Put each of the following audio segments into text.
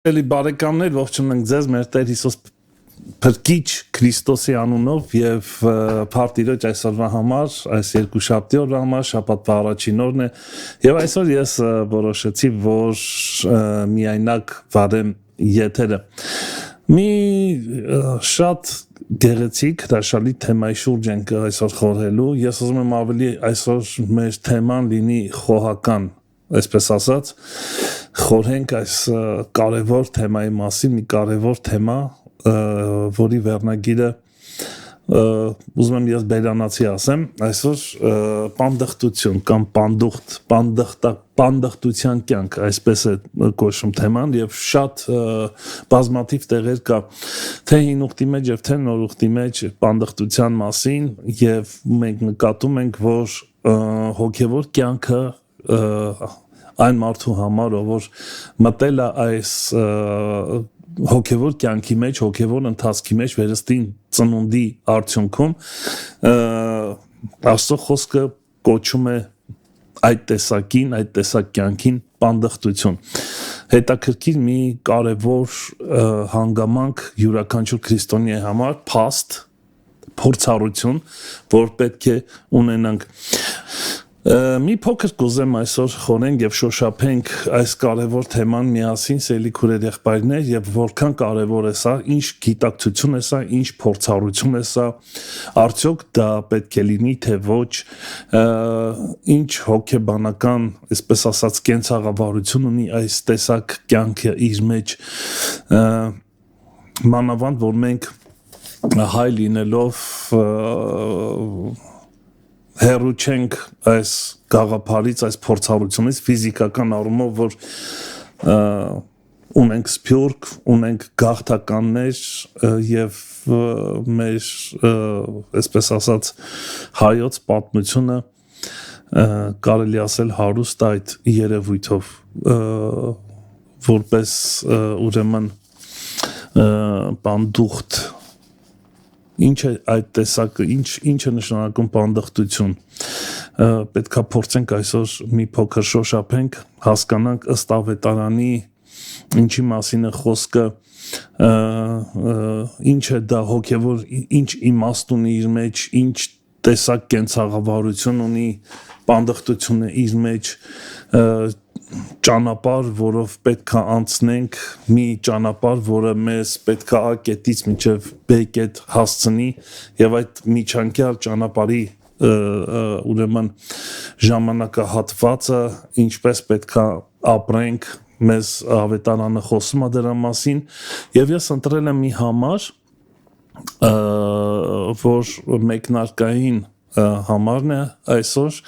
Էլի բարեկամներ ողջունում ենք ձեզ մեր Տեր Հիսուս Փրկիչ Քրիստոսի անունով եւ Փարտիրոջ այսօրվա համար, այս երկուշաբթի օրվա համար, շաբաթվա առաջին օրն է եւ այսօր ես որոշեցի, որ միայնակ վարեմ եթերը։ Մի շատ գեղեցիկ հրաշալի թեմայի շուրջ ենք այսօր խորհելու։ Ես ուզում եմ ավելի այսօր մեր թեման լինի խոհական, այսպես ասած, խորհենք այս կարևոր թեմայի մասին, մի կարևոր թեմա, որի վերնագիրը ուզում եմ ես բերանացի ասեմ, այսօր պանդխտություն կամ պանդխտության կյանք, այսպես է կոչվում թեման եւ շատ բազմաթիվ տեղեր կա թե հին ուխտի մեջ եւ թե նոր ուխտի մեջ պանդխտության մասին եւ մենք նկատում ենք, որ հոգեվոր կյանքը այն մարդու համար, որ մտել է այս հոգևոր կյանքի մեջ, հոգևոր ընթացքի մեջ վերստին ծնունդի արդյունքում Աստծո խոսքը կոչում է այդ տեսակին, այդ տեսակ կյանքին պանդխտություն։ Հետաքրքիր մի կարևոր հանգամանք յուրաքանչյուր քրիստոնյայի համար, փաստ, փորձառություն, որ պետք է ունենանք։ Մի փոքր կուզեմ այսօր խորենք եւ շոշափենք այս կարևոր թեման միասին սելի քուրեր եղբայրներ եւ որքան կարևոր է սա, ինչ գիտակցություն է սա, ինչ փորձառություն է սա, արդյոք դա պետք է լինի թե ոչ, ինչ հոգեբանական, այսպես ասած, կենցաղավարություն ունի այս տեսակ կյանքը իր մեջ, մանավանդ որ մենք հայ լինելով հեռու չենք այս գաղափարից, այս փորձառությունից ֆիզիկական առումով, որ ունենք սփյուռք, ունենք գաղթականներ եւ մեր այսպես ասած հայոց պատմությունը կարելի ասել հարուստ այդ երևույթով որպես ուրեմն պանդուխտ Ինչ է այդ տեսակը, ինչ է նշանակում պանդխտություն, պետքա փորձենք այսօր մի փոքր շոշափենք, հասկանանք ըստ ավետարանի ինչի մասին է խոսքը, ինչ է դա հոգևոր, ինչ իմաստ ունի իր մեջ, ինչ տեսակ կենցաղավարություն ունի պանդխտությունը իր մեջ, ճանապարհ, որով պետքա անցնենք, մի ճանապարհ, որը մեզ պետքա A կետից մինչև B կետ հասցնի եւ այդ միջանկյալ ճանապարհի ուրեմն ժամանակահատվածը ինչպես պետքա ապրենք, մեզ ավետարանը խոսում է դրա մասին եւ ես ընտրել եմ մի համար, որ մեկնարկային համարն է այսօր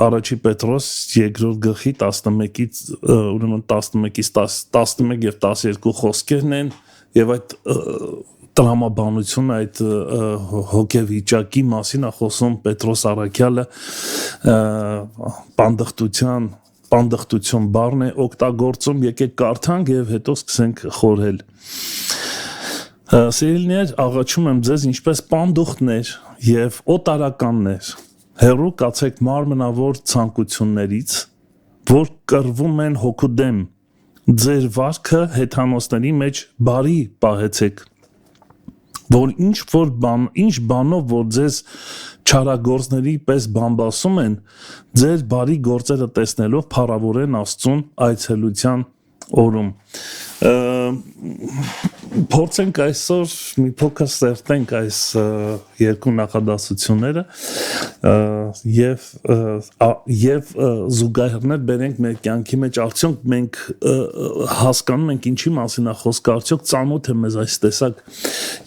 առաջի Պետրոս երկրորդ գլխի 11-ից ուրեմն 11-ից 11 եւ 12 խոսքերն են եւ այդ տրամաբանությունը այդ հոգեվիճակի մասին է խոսում Պետրոս Առաքյալը պանդխտություն բառն է օգտագործում եկեք կարդանք եւ հետո սկսենք խորհել Սիրելիներ, աղաչում եմ ձեզ ինչպես պանդուխտներ եւ օտարականներ, հեռու կացեք մարմնավոր ցանկություններից, որ կռվում են հոգու դեմ, ձեր վարքը հեթանոսների մեջ բարի պահեցեք, որ ինչ բանով որ ձեզ չարագործների պես բամբասում են, ձեր բարի գործերը տեսնելով փառավորեն Աստծուն այցելության օրում փորձենք այսօր մի փոքր սերտենք այս երկու նախադասությունները եւ զուգահեռներ բերենք մեր կյանքի մեջ արդյոք մենք հասկանում ենք ինչի մասին է խոսքը արդյոք ծանոթ է մեզ այս տեսակ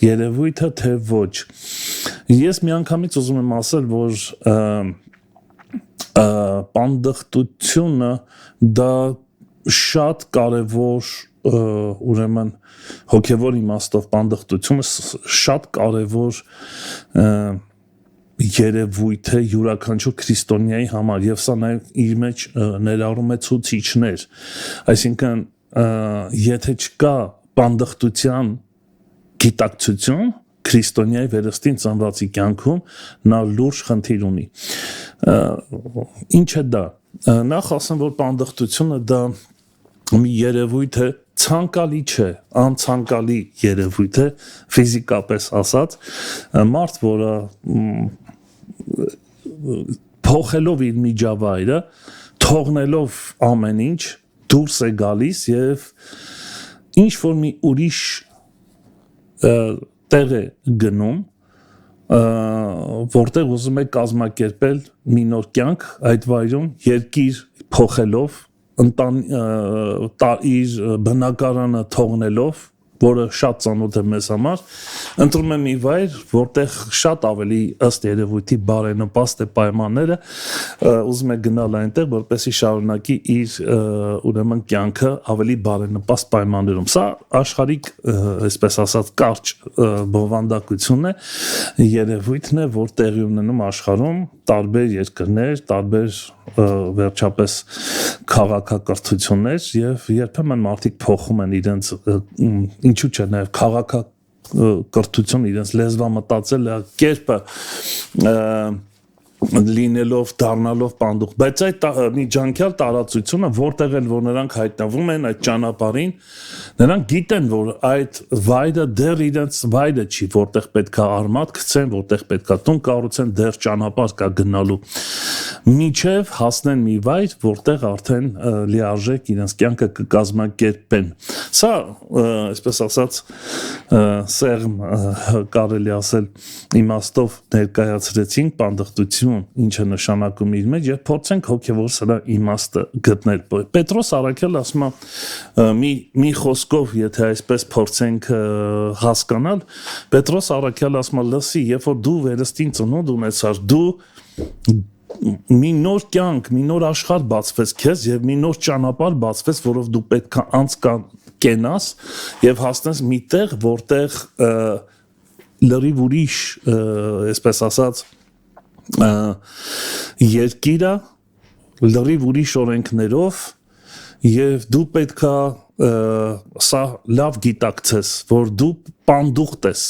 երևույթը թե ոչ ես միանգամից ուզում եմ ասել որ պանդխտությունը դա շատ կարևոր ուրեմն հոգևոր իմաստով պանդխտությունը շատ կարևոր երևույթ է յուրաքանչյուր քրիստոնյայի համար եւ սա նաեւ իր մեջ ներառում է ցուցիչներ այսինքն եթե չկա պանդխտության գիտակցություն քրիստոնյայի վերստին ծնվածի կյանքում նա լուրջ խնդիր ունի ինչ է դա նախ ասեմ որ պանդխտությունը դա մի երևույթ է, ցանկալի չէ, անցանկալի երևույթ է, ֆիզիկապես ասած, մարդ, որը փոխելով իր միջավայրը, թողնելով ամեն ինչ, դուրս է գալիս եւ ինչ որ մի ուրիշ տեղ է գնում, որտեղ ուզում է կազմակերպել մի նոր կյանք այդ վայրում, երկիր փոխելով, իր բնակարանը թողնելով, որը շատ ծանոթ է մեզ համար, ընտրում է մի վայր, որտեղ շատ ավելի ըստ երևույթի բարենպաստ է պայմանները, ուզում է գնալ այնտեղ, որպեսզի շարունակի իր ուրեմն կյանքը ավելի բարենպաստ պայմաններում։ Սա աշխարհիկ, այսպես ասած, կարճ բովանդակություն է, երևույթն է, որ տեղի ունենում աշխարհում տարբեր երկրներ, տարբեր վերջապես քաղաքակրթություններ եւ երբեմն մարդիկ փոխում են իրենց ինչու՞ չէ նաեւ քաղաքակրթություն իրենց լեզվամտածել կերպը լինելով դառնալով պանդուխ, բայց այդ միջանկյալ տարածությունը որտեղ էլ որ նրանք հայտնվում են այդ ճանապարհին, նրանք գիտեն, որ այդ վայրը դեռ իրենց վայրը չի, որտեղ պետքա արմատ գցեն, որտեղ պետքա տուն կառուցեն, դեռ ճանապարհ կա գնալու, միջև հասնեն մի վայր, որտեղ արդեն լիարժեք իրենց կյանքը կկազմակերպեն։ Սա, այսպես ասած, սեղմ կարելի ասել իմաստով ներկայացրեցինք պանդխտություն ինչը նշանակում իր մեջ եւ փորձենք հոգեվոր սրա իմաստը գտնել։ Պետրոս Առաքյալը ասում է մի խոսքով, եթե այսպես փորձենք հասկանալ, Պետրոս Առաքյալը ասում է, լսի, երբ որ դու վերստին ծնունդ ունեցար, դու մի նոր կյանք, մի նոր աշխարհ բացվեց քեզ եւ մի նոր ճանապարհ բացվեց, որով դու պետք է անցկենաս եւ հասնես մի տեղ, որտեղ լրիվ ուրիշ, այսպես ասած, երկիրը լրիվ ուրիշ օրենքներով եւ դու պետքա սա լավ գիտակցես, որ դու պանդուխտ ես,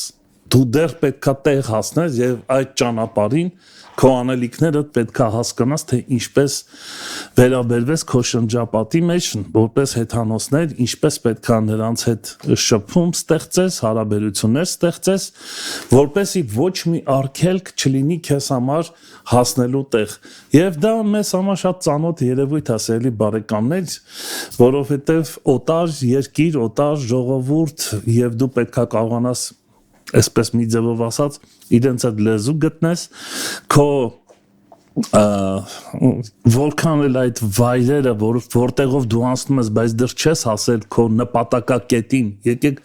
դու դեռ պետքա տեղ հասնես եւ այդ ճանապարհին քո անելիքներդ պետքա հասկանաս, թե ինչպես վերաբերվես քո շրջապատի մեջ, որպես հեթանոսներ, ինչպես պետքա նրանց հետ շփում ստեղծես, հարաբերություններ ստեղծես, որպեսզի ոչ մի արգելք չլինի քեզ համար հասնելու տեղ։ Եվ դա մեզ համար շատ ծանոթ երևույթ է, սիրելի բարեկամներ, որովհետև օտար երկիր, օտար ժողովուրդ եւ դու պետքա կարողանաս այսպես մի ձևով ասած, իրենց այդ լեզու գտնես, քո որքան էլ այդ վայրերը, որտեղով դու անցնում ես, բայց դեռ չես հասել քո նպատակակետին, եկեք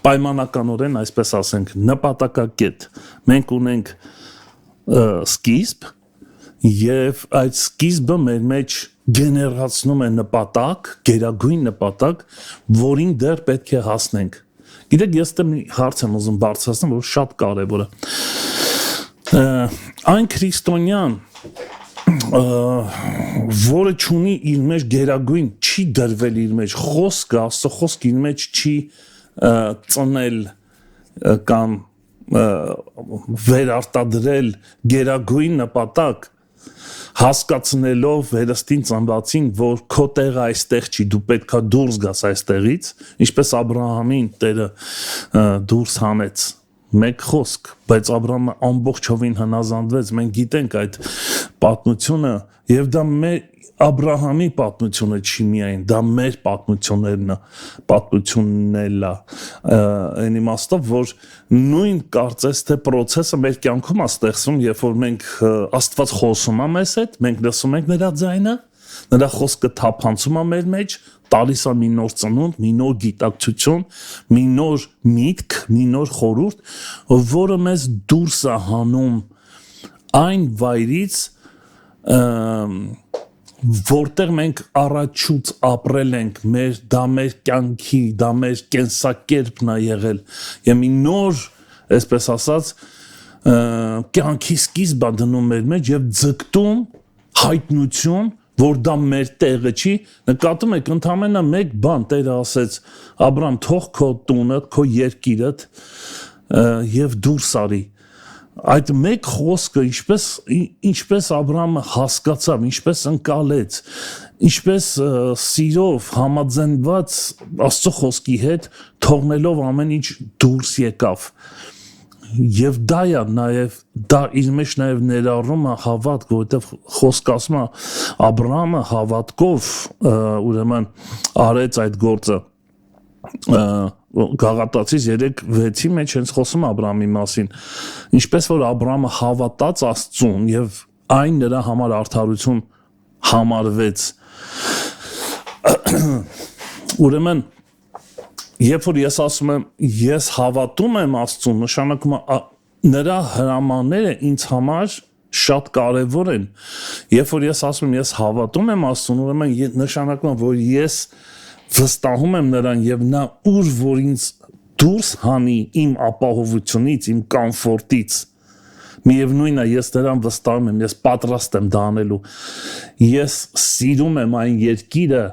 պայմանականորեն այսպես ասենք, նպատակակետ, մենք ունենք սկիզբ եւ այդ սկիզբը մեր մեջ գեներացնում է նպատակ, գերագույն նպատակ, որին դեռ պետք է հասնենք։ Գիտեք, ես դե մի հարց եմ ուզում բարձրացնել, որ շատ կարևոր է։ Այն քրիստոնյան, որը չունի իր մեջ գերագույն, չի դրվել իր մեջ խոսքը, Աստծո խոսքը իր մեջ չի ծնել կամ վերարտադրել գերագույն նպատակ, հասկացնելով վերստին ծնվածին, որ քո տեղը այստեղ չի, դու պետքա դուրս գաս այստեղից, ինչպես Աբրահամին Տերը դուրս հանեց, մեկ խոսք, բայց Աբրահամը ամբողջովին հնազանդվեց, մենք գիտենք այդ պատմությունը, եւ դա Աբրահամի պատմությունը չի միայն, դա մեր պատմությունն է, այն իմաստով, որ նույն կարծես թե process-ը մեր կյանքում է ստեղծվում, երբ որ մենք Աստված խոսում է մեզ հետ, մենք լսում ենք նրա ձայնը, նրա խոսքը թափանցում է մեր մեջ, տալիս է մի նոր ծնունդ, մի նոր գիտակցություն, մի նոր միտք, մի նոր խորհուրդ, որը մեզ դուրս է հանում այն վայրից, որտեղ մենք առաջուց ապրել ենք, դա մեր կյանքի, դա մեր կենսակերպն է եղել, եւ մի նոր, այսպես ասած, կյանքի սկիզբ է դնում մեր մեջ եւ ձգտում հայտնություն, որ դա մեր տեղը չի, նկատում եք ընդամենը մեկ բան, Տերը ասեց, Աբրահամ, թող քո տունը, քո երկիրդ եւ դուրս արի, այդ մեկ խոսքը ինչպես Աբրահամը հասկացավ, ինչպես ընկալեց, ինչպես սիրով համաձայնված Աստծո խոսքի հետ թողնելով ամեն ինչ դուրս եկավ։ Եվ դա է նաև դա իր մեջ նաև ներառում է հավատք, որովհետև խոսք ասում է Աբրահամը հավատքով ուրեմն արեց այդ գործը։ Գաղատացիս 3:6-ի մեջ հենց խոսում Աբրահամի մասին, ինչպես որ Աբրահամը հավատաց Աստծուն եւ այն նրա համար արդարություն համարվեց։ Ուրեմն երբ որ ես ասում եմ ես հավատում եմ Աստծուն, նշանակում է նրա հրամանները ինձ համար շատ կարևոր են։ Երբ որ ես ասում եմ ես հավատում եմ Աստծուն, ուրեմն նշանակում է որ ես վստահում եմ նրան եւ նա ուր որ ինձ դուրս հանի իմ ապահովությունից, իմ կոմֆորտից, միևնույն է ես նրան վստահում եմ, ես պատրաստ եմ դա անելու։ Ես սիրում եմ այն երկիրը,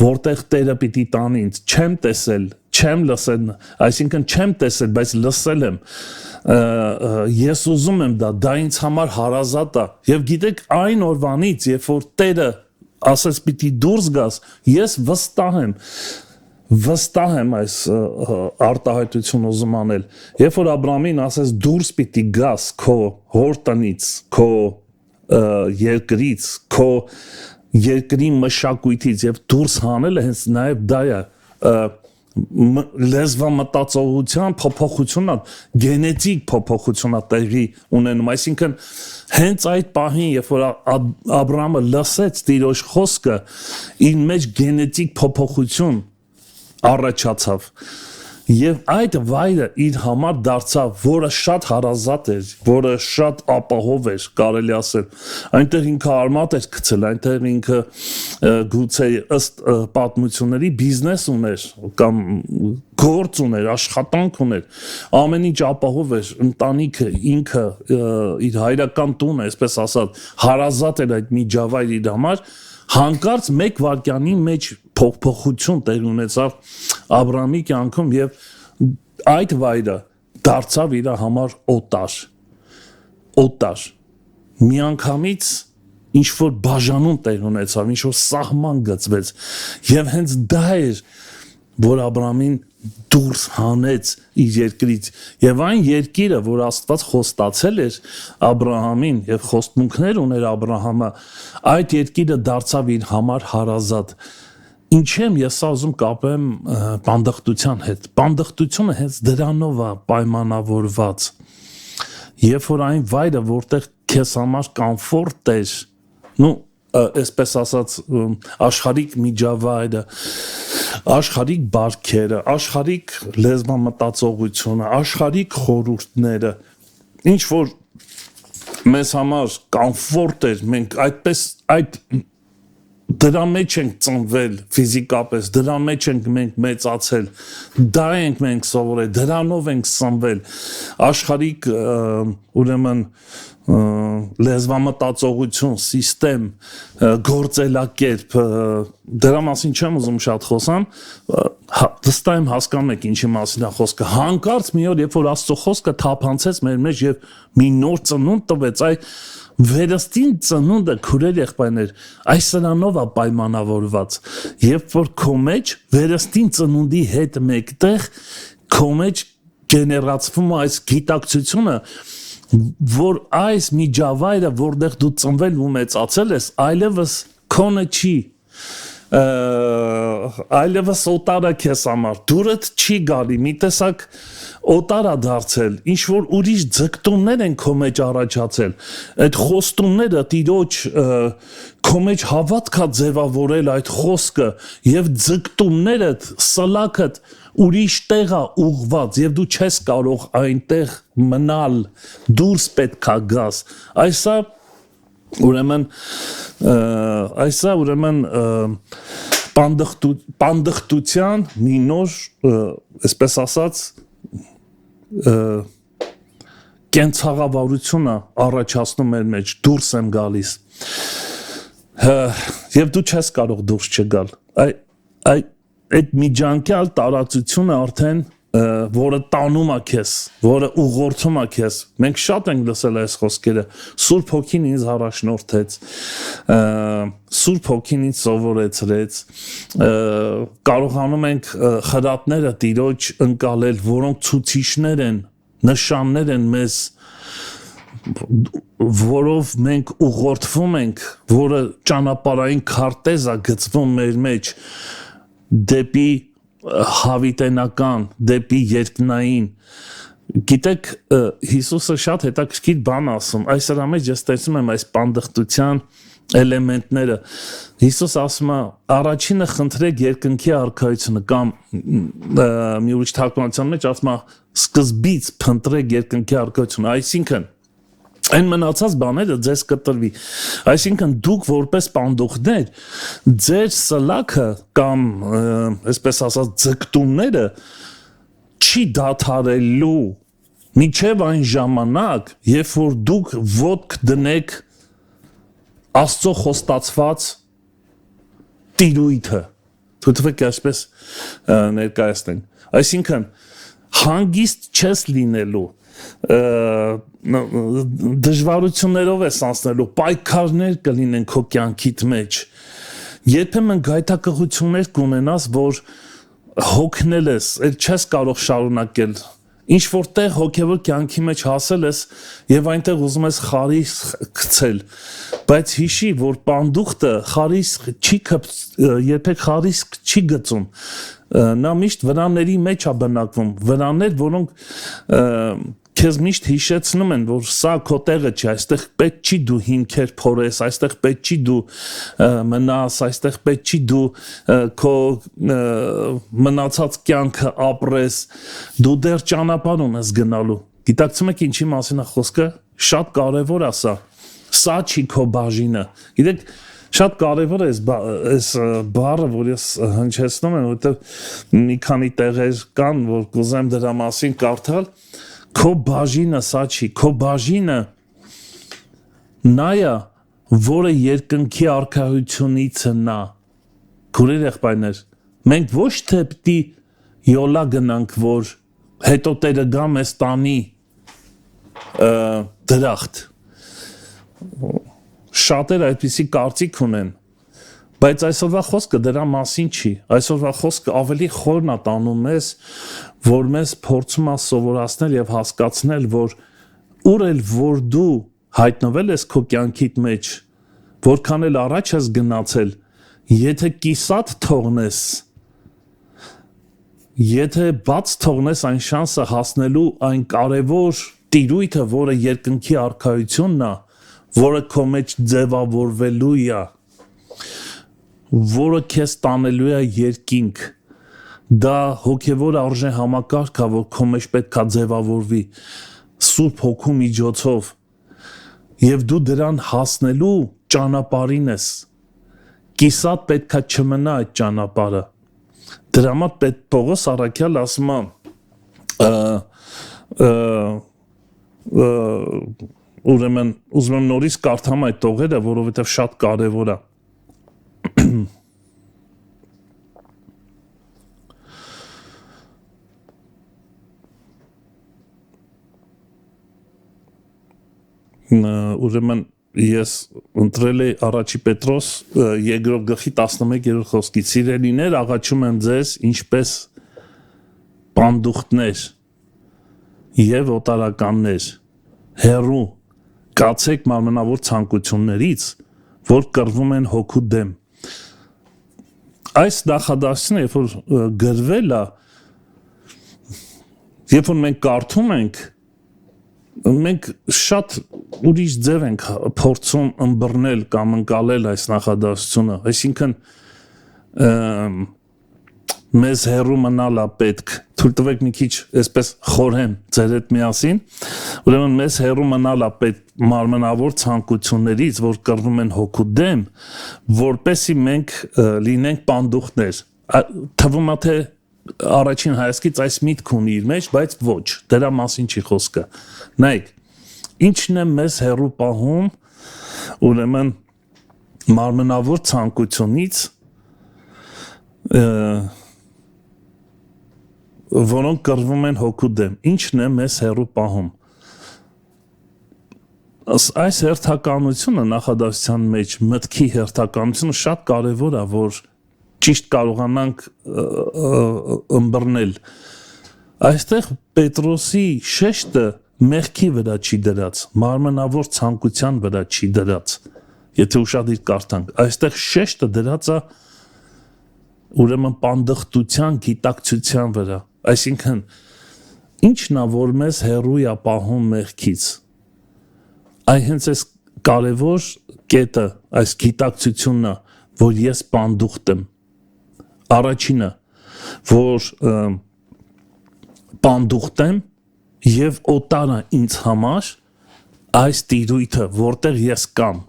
որտեղ Տերը պիտի տանի ինձ, չեմ տեսել, չեմ լսել, այսինքն չեմ տեսել, բայց լսել եմ։ Ես ուզում եմ դա ինձ համար հարազատ է։ Եվ գիտեք, այն օրվանից, երբ որ Տերը ասես պիտի դուրս գաս, ես վստահ եմ այս արտահայտությունը ուզում անել։ Երբ որ Աբրահամին ասես դուրս պիտի գաս քո հոր տնից, քո երկրից, քո երկրի մշակույթից եւ դուրս հանելը հենց նաեւ դա է լեզվամտածողության փոփոխությունն, գենետիկ փոփոխությունն տեղի ունենում, այսինքն հենց այդ պահին, երբ որ Աբրահամը լսեց Տիրոջ խոսքը, իր մեջ գենետիկ փոփոխություն առաջացավ։ Եվ այդ վայրը իր համար դարձավ, որը շատ հարազատ էր, որը շատ ապահով էր, կարելի ասել։ Այնտեղ ինքը արմատ էր գցել, այնտեղ ինքը գուցե ըստ պատմությունների բիզնես ուներ կամ գործ ուներ, աշխատանք ուներ, ամեն ինչ ապահով էր, ընտանիքը, ինքը իր հայրական տունը, այսպես ասած, հարազատ էր այդ միջավայրը իր համար, հանկարծ մեկ վայրկյանի մեջ փոփոխություն տեղի ունեցավ Աբրահամի կյանքում եւ այդ վայրը դարձավ իր համար օտար։ Միանգամից ինչ որ բաժանում տեղ ունեցավ, ինչ որ սահման գծվեց եւ հենց դա էր, որ Աբրահամին դուրս հանեց իր երկրից եւ այն երկիրը, որ Աստված խոստացել էր Աբրահամին եւ խոստմունքներ ուներ Աբրահամը, այդ երկիրը դարձավ իր համար հարազատ։ Ինչ եմ ես ուզում կապեմ բանդախտության հետ։ Բանդախտությունը հենց դրանով է պայմանավորված։ Երբ որ այն վայրը, որտեղ քեզ համար կոմֆորտ է, այսպես ասած աշխարհիկ միջավայրը, աշխարհիկ բարքերը, աշխարհիկ լեզվամտածողությունը, աշխարհիկ խորհուրդները, ինչ որ մեզ համար կոմֆորտ էր, մենք այդ դրա մեջ ենք ծնվել ֆիզիկապես, դրա մեջ ենք մենք մեծացել, դա ենք մենք սովորել, դրանով ենք սնվել, աշխարհիկ ուրեմն լեզվամտածողություն, սիստեմ, գործելակերպ, դրա մասին չեմ ուզում շատ խոսամ, վստահ եմ հասկանում եք ինչի մասին է խոսքը, հանկարծ մի օր, երբ որ Աստծո խոսքը թափանցեց մեր մեջ եւ մի նոր ծնունդ տվեց, այ վերստին ծնունդը քուրեր եղբայրներ, այս սրանով է պայմանավորված, երբ որ քո մեջ վերստին ծնունդի հետ մեկտեղ քո մեջ գեներացվում է այս գիտակցությունը, որ այս միջավայրը, որտեղ դու ծնվել ու մեծացել ես, այլևս քոնը չի, այլևս օտար է քեզ համար, դուրդ չի գալի, մի տեսակ օտար է դարձել, ինչ որ ուրիշ ձգտումներ են քո մեջ առաջացել, այդ խոստումները Տիրոջ քո մեջ հավատք է ձևավորել այդ խոսքը եւ ձգտումներդ, սլաքդ ուրիշ տեղ է ուղված եւ դու չես կարող այնտեղ մնալ, դուրս պետք է գաս, այսա ուրեմն պանդխտության մի նոր, այսպես ասած, կենցաղավարությունը առաջացնում մեր մեջ, դուրս եմ գալիս եւ դու չես կարող դուրս չգալ, այդ միջանկյալ տարածությունը արդեն որը տանում է քեզ, որը ուղղորդում է քեզ։ Մենք շատ ենք լսել այս խոսքերը։ Սուրբ Հոգին ինձ առաջնորդեց, Սուրբ Հոգին ինձ սովորեցրեց։ Կարողանում ենք խրատները Տիրոջ ընկալել, որոնք ցուցիչներ են, նշաններ են մեզ, որով մենք ուղղորդվում ենք, որը ճանապարհային քարտեզ է գծվում մեր մեջ դեպի հավիտենական, դեպի երկնային։ Գիտեք, Հիսուսը շատ հետաքրքիր բան ասում, այս դրա մեջ ես տեսնում եմ այս պանդխտության էլեմենտները։ Հիսուս ասում է, առաջինը խնդրեք երկնքի արքայությունը, կամ մի ուրիշ թարգմանության մեջ ասում է, սկզբից փնտրեք երկնքի արքայությունը, այսինքն այն մնացած բաները ձեզ կտրվի։ Այսինքն դուք որպես պանդուխներ ձեր սլաքը կամ այսպես ասած ձգտումները չի դադարելու մինչև այն ժամանակ, երբ որ դուք ոտք դնեք Աստծո խոստացված տիրույթը։ Թույլտվեք այսպես ներկայացնենք։ Այսինքն հանգիստ չես լինելու, դժվարություններով ես անցնելու, պայքարներ կլինեն քո կյանքիդ մեջ, երբեմն գայթակղություններ կունենաս, որ հոգնել ես, էլ չես կարող շարունակել, ինչ որտեղ հոգևոր կյանքի մեջ հասել ես եւ այնտեղ ուզում ես խարիսք գցել, բայց հիշի, որ պանդուխտը խարիսք չի երբեք խարիսք չի գծում, նա միշտ վրանների մեջ է բնակվում, վրաներ, որոնք քեզ միշտ հիշեցնում են, որ սա քո տեղը չի, այստեղ պետք չի դու հիմքեր փորես, այստեղ պետք չի դու մնաս, այստեղ պետք չի դու քո մնացած կյանքը ապրես, դու դեռ ճանապարհ ես գնալու։ Գիտակցում եք ինչի մասին է խոսքը, շատ կարևոր է սա չի քո բաժինը։ Գիտեք, շատ կարևոր է այս բառը, որ ես հնչեցնում եմ, որովհետև մի քանի տեղեր կան, որ կուզեմ դրա մասին կարդալ։ Քո բաժինը սա չի, քո բաժինը նա է, որը երկնքի արքայությունից նա։ Քուրեր եղբայրներ, մենք ոչ թե պիտի յոլա գնանք, որ հետո Տերը գա մեզ տանի դրախտ։ Շատեր այդպիսի կարծիք ունեն, բայց այսօրվա խոսքը դրա մասին չի, այսօրվա խոսքը ավելի խորն է տանում մեզ, որ մեզ փորձում է սովորացնել եւ հասկացնել, որ ուր էլ որ դու հայտնվել ես քո կյանքիդ մեջ, որքան էլ առաջ ես գնացել, եթե կիսատ թողնես, եթե բաց թողնես այն շանսը հասնելու այն կարևոր տիրույթը, որը երկնքի արքայությունն է, որը քո մեջ ձևավորվելու է, որը քեզ տանելու է երկինք, դա հոգևոր արժե համակարգ է, որ քո մեջ պետք է ձևավորվի Սուրբ Հոգու միջոցով, եւ դու դրան հասնելու ճանապարհին ես, կիսատ պետք է չմնա այդ ճանապարհը։ Դրա համար Պողոս առաքյալ ասում է, ուրեմն ուզում եմ նորից կարդամ այդ տողերը, որովհետև շատ կարևոր է։ Ուրեմն ես ընտրել էի առաջի Պետրոս 2-րդ գլխի 11-րդ խոսքից, սիրելիներ, աղաչում եմ ձեզ ինչպես պանդուխտներ եւ օտարականներ, հեռու կացեք մարմնավոր ցանկություններից, որ կռվում են հոգու դեմ։ Այս նախադասությունը, երբ որ գրվել է, երբ որ մենք կարդում ենք, մենք շատ ուրիշ ձև ենք փորձում ըմբռնել կամ ընկալել այս նախադասությունը, այսինքն մեզ հեռու մնալ է պետք, թույլ տվեք մի քիչ այսպես խորհեմ ձեր հետ միասին, ուրեմն մեզ հեռու մնալ է պետք մարմնավոր ցանկություններից, որ կռվում են հոգու դեմ, որպեսզի մենք լինենք պանդուխտներ։ Թվում է թե առաջին հայացքից այս միտք ունի իր մեջ, բայց ոչ, դրա մասին չի խոսքը։ Նայեք, ինչն է մեզ հեռու պահում, ուրեմն մարմնավոր ցանկությունից, որոնք կռվում են հոգու դեմ, ինչն է մեզ հեռու պահում։ Այս հերթականությունը նախադասության մեջ, մտքի հերթականությունը շատ կարևոր է, որ ճիշտ կարողանանք ըմբռնել։ Այստեղ Պետրոսի շեշտը մեղքի վրա չի դրած, մարմնավոր ցանկության վրա չի դրած։ Եթե ուշադիր կարդանք, այստեղ շեշտը դրած է ուրեմն պանդխտության, գիտակցության վրա։ Այսինքն, ինչն է, որ մեզ հեռու է պահում մեղքից։ Այ հենց այս կարևոր կետը, այս գիտակցությունն է, որ ես պանդուխտ եմ։ Առաջինը, որ պանդուխտ եմ եւ օտարը ինձ համար այս տիրույթը, որտեղ ես կամ։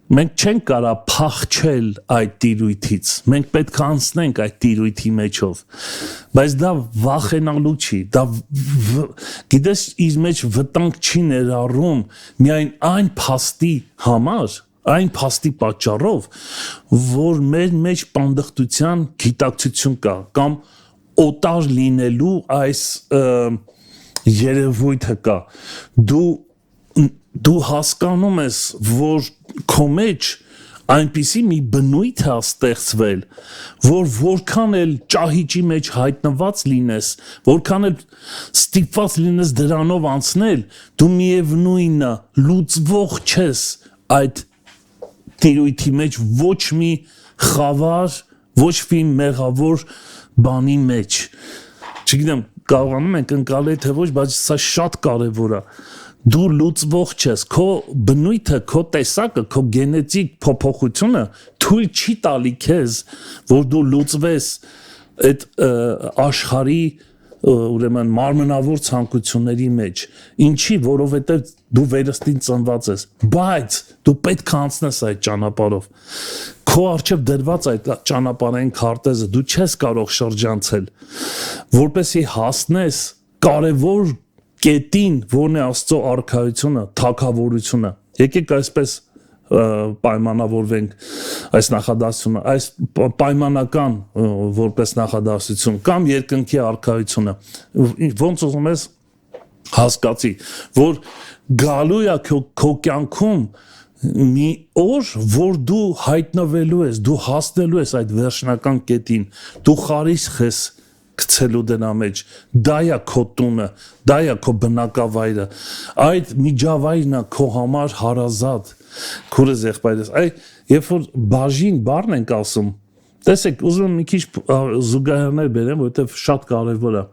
Մենք չենք կարա փախչել այդ տիրույթից, մենք պետք է անցնենք այդ տիրույթի մեջով, բայց դա վախենալու չի, դա գիտես իր մեջ վտանգ չի ներառում միայն այն փաստի համար, այն փաստի պատճառով, որ մեր մեջ պանդխտության գիտակցություն կա, կամ օտար լինելու այս երևույթը կա, դու հասկանում ես, որ քո մեջ այնպիսի մի բնույթ է ստեղծվել, որ որքան էլ ճահիճի մեջ հայտնված լինես, որքան էլ ստիպված լինես դրանով անցնել, դու միևնույնն է լուծվող չես այդ տիրույթի մեջ ոչ մի խավար, ոչ մի մեղավոր բանի մեջ։ Չգիտեմ, կարողանում ենք ընկալել թե ոչ, բայց սա շատ կարևոր է։ Դու լուծվող չես, քո բնույթը, քո տեսակը, քո գենետիկ փոփոխությունը թույլ չի տալի քեզ, որ դու լուծվես այդ աշխարհի ուրեմն մարմնավոր ցանկությունների մեջ։ Ինչի, որովհետև դու վերստին ծնված ես, բայց դու պետք է անցնես այդ ճանապարհով։ Քո առջև դրված այդ ճանապարհային քարտեզը դու չես կարող շրջանցել, որպեսզի հասնես կարևոր կետին, որն է Աստծո արքայությունը, թագավորությունը։ Եկեք այսպես պայմանավորվենք այս նախադասությունը, այս պայմանական որպես նախադասություն կամ երկնքի արքայությունը, ոնց ուզում ես հասկացի, որ գալու է քո կյանքում մի օր, որ դու հայտնվելու ես, դու հասնելու ես այդ վերջնական կետին, դու խարիսխ ես գցելու դրա մեջ, դա է քո տունը, դա է քո բնակավայրը, այդ միջավայրն է քո համար հարազատ, քուրս եղբայրս, երբ որ բաժին բառն ենք ասում, տեսեք, ուզում եմ մի քիչ զուգահեռներ բերեմ, որովհետև շատ կարևոր է։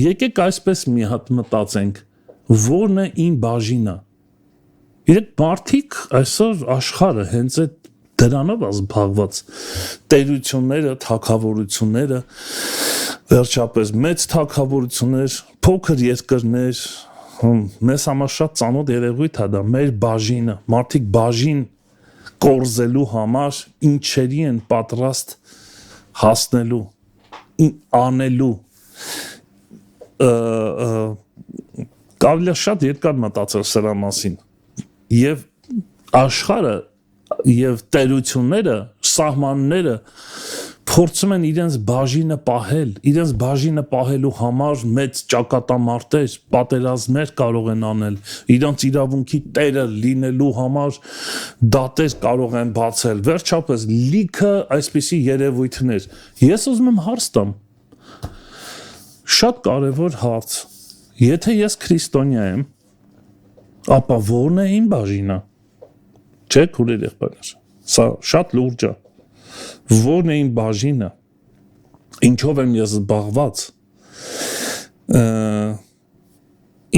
Եկեք այսպես մի հատ մտածենք, որն է իմ բաժինը։ Իրեք մարդիկ այսօր աշխարհը հենց այդ դրանով է զբաղված, տերությունները, թագավորությունները, վերջապես մեծ թագավորություններ, փոքր երկրներ, մեզ համար շատ ծանոթ երևույթ է դա, մեր բաժինը, մարդիկ բաժին կորզելու համար ինչերի են պատրաստ հասնելու, անելու, կարելի է շատ երկար մտածել սրա մասին, եւ աշխարհը եւ տերությունները, սահմանները փորձում են իրենց բաժինը պահել, իրենց բաժինը պահելու համար մեծ ճակատամարտեր, պատերազմներ կարող են անել, իրենց իրավունքի տերը լինելու համար դատեր կարող են բացել, վերջապես լիքը այսպիսի երևույթներ։ Ես ուզում եմ հարց տամ, շատ կարևոր հարց, եթե ես քրիստոնյա եմ, ապա ո՞րն է իմ բաժինը։ Չէ, քուրեր եղբայրներ, սա շատ լուրջ է, ո՞րն է իմ բաժինը, ինչով եմ ես զբաղված,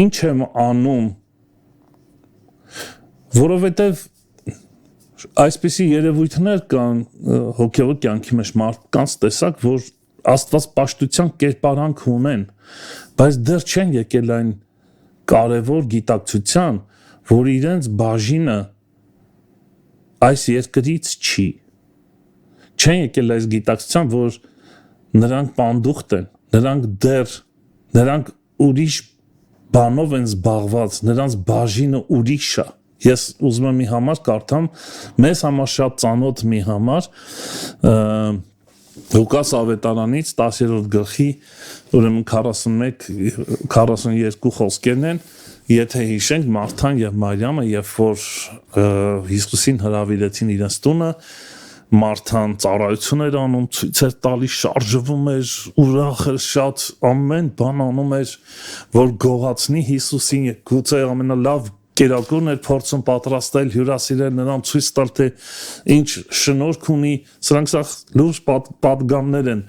ինչ եմ անում, որովհետև այսպիսի երևույթներ կան հոգևոր կյանքի մեջ մարդկանց տեսակ, որ Աստված պաշտության կերպարանք ունեն, բայց դեռ չեն եկել այն կարևոր գիտակցության, որ իրենց բաժինը այս երկրից չի, չեն եկել այս գիտակցության, որ նրանք պանդուխտ են, նրանք ուրիշ բանով են զբաղված, նրանց բաժինը ուրիշ է։ Ես ուզում եմ մի համար կարդամ, մեզ համար շատ ծանոթ մի համար, Լուկաս ավետարանից 10-րդ գլխի ուրեմն 41-42 խոսքերն են, եթե հիշենք Մարթան եւ Մարիամը, երբ որ Հիսուսին հրավիրեցին իրենց տունը, Մարթան ծառայություն էր անում, ցույց էր տալիս, շարժվում էր, ուրախ էր շատ, ամեն բան անում էր, որ գողացնի Հիսուսին, գուցե ամենալավ կերակուրն էր փորձում պատրաստել, հյուրասիրել նրան, ցույց տալ թե ինչ շնորհք ունի, սրանք սա լուրջ պատգամներ են,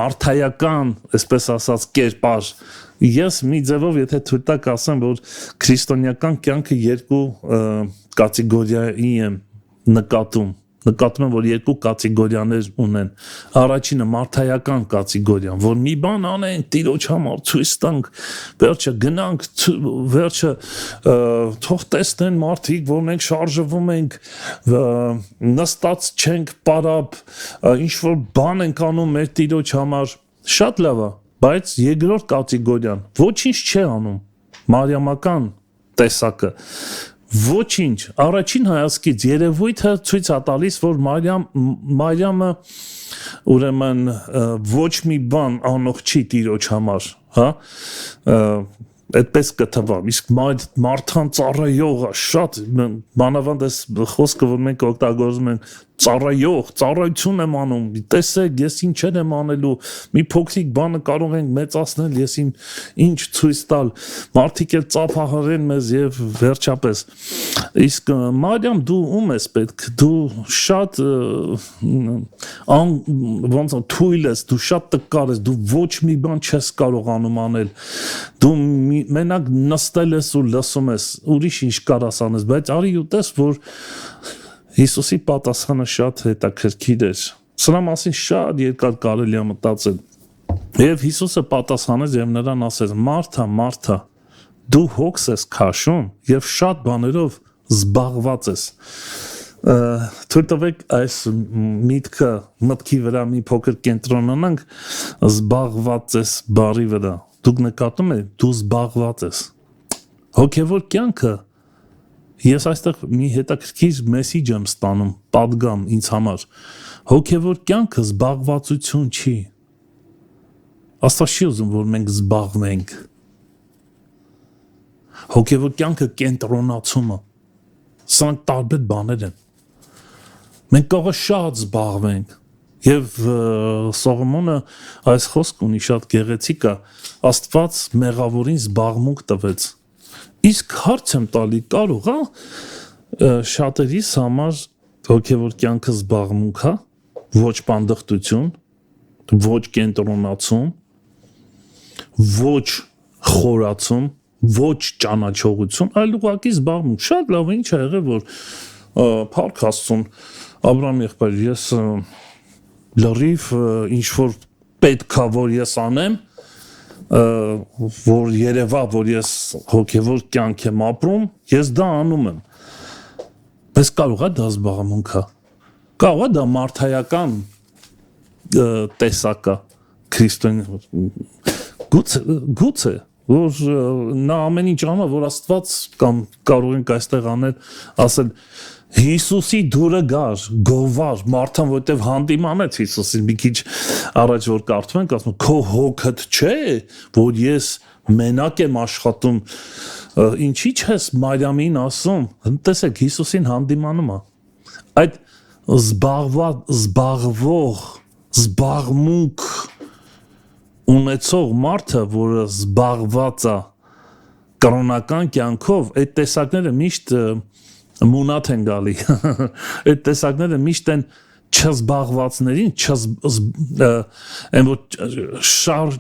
մարթայական, այսպես ասած, կերպար։ Ես մի ձևով եթե թույլ տաք ասեմ, որ քրիստոնեական կյանքը երկու կատեգորիայի եմ նկատում եմ, որ երկու կատեգորիաներ ունեն։ Առաջինը մարթայական կատեգորիան, որ մի բան անենք, Տիրոջ համար ցույց տանք, վերջը գնանք, վերջը թող տեսնեն մարդիկ, որ մենք շարժվում ենք, նստած չենք պարապ, ինչ որ բան ենք անում մեր Տիրոջ համար, շատ լավ է, բայց երկրորդ կատեգորիան ոչինչ չի անում, մարիամական տեսակը, ոչինչ, առաջին հայացքից երևույթը ցույց է տալիս, որ Մարիամը ուրեմն ոչ մի բան անող չի Տիրոջ համար, հա, այդպես կթվա, իսկ Մարթան ծառայողը շատ մանավանդ այս խոսքը, որ մենք օգտագործում ենք ծառայություն եմ անում, տեսեք, ես ինչեր եմ անելու, մի փոքրիկ բանը կարող ենք մեծացնել, ես ինչ ցույց տալ, մարդիկ էլ ծափահարեն մեզ եւ վերջապես։ Իսկ Մարիամ, դու ում ես պետք, դու շատ ոնց թույլ ես, դու շատ տկար ես, դու ոչ մի բան չես կարողանում անել, դու մենակ նստել ես ու լսում ես, ուրիշ ինչ կարաս անես, բայց արի ու տես, որ Հիսուսի պատասխանը շատ հետաքրքիր էր։ Սրա մասին շատ երկար կարելի է մտածել։ Եվ Հիսուսը պատասխանեց եւ նրան ասեց. «Մարթա, Մարթա, դու հոգս ես քաշում եւ շատ բաներով զբաղված ես»։ Թույլ տվեք այս մտքի վրա մի փոքր կենտրոնանանք, զբաղված ես բառի վրա։ Դուք նկատում եք, դու զբաղված ես։ Հոգևոր կյանքը Ես այստեղ մի հետաքրքիր մեսիջ եմ ստանում, պատգամ ինձ համար։ Հոգևոր կյանքը զբաղվածություն չի։ Աստված չի ուզում, որ մենք զբաղվենք։ Հոգևոր կյանքը կենտրոնացումը։ Սրանք տարբեր բաներ են։ Մենք կարող է շատ զբաղվենք։ Եվ Սողոմոնը այս խոսք ունի շատ գեղեցիկ է, Աստված մեղավորին զբաղմունք տվեց։ Իսկ հարց եմ տալի, կարող է շատերիս համար հոգևոր կյանքը զբաղմունք է, ոչ պանդխտություն, ոչ կենտրոնացում, ոչ խորացում, ոչ ճանաչողություն, այլ ուղղակի զբաղմունք։ Շատ լավ է, ինչ է եղել, որ Փառք Աստծուն, Աբրահամ եղբայր, ես լրիվ ինչ որ պետքա, որ ես անեմ, որ երևա, որ ես հոգևոր կյանք եմ ապրում, ես դա անում եմ։ Բայց կարող է դա զբաղմունք է։ Կարող է դա մարթայական տեսակը քրիստոնյա գուցե որ նա ամեն ինչ անում, որ Աստված կամ կարող ենք այստեղ անել, ասել Հիսուսի դուրը գար, գովար, Մարթան, որտեվ հանդիմանեց Հիսուսին, մի քիչ առաջ որ կարդում ենք, ասում քո հոգդ չէ, որ ես մենակ եմ աշխատում, ինչի՞ չես Մարիամին ասում, տեսեք Հիսուսին հանդիմանում է, այդ զբաղմունք ունեցող մարդը, որը զբաղված է կրոնական կյանքով, այդ տեսակները միշտ մունատ են գալի, այդ տեսակները միշտ են չզբաղվածներին,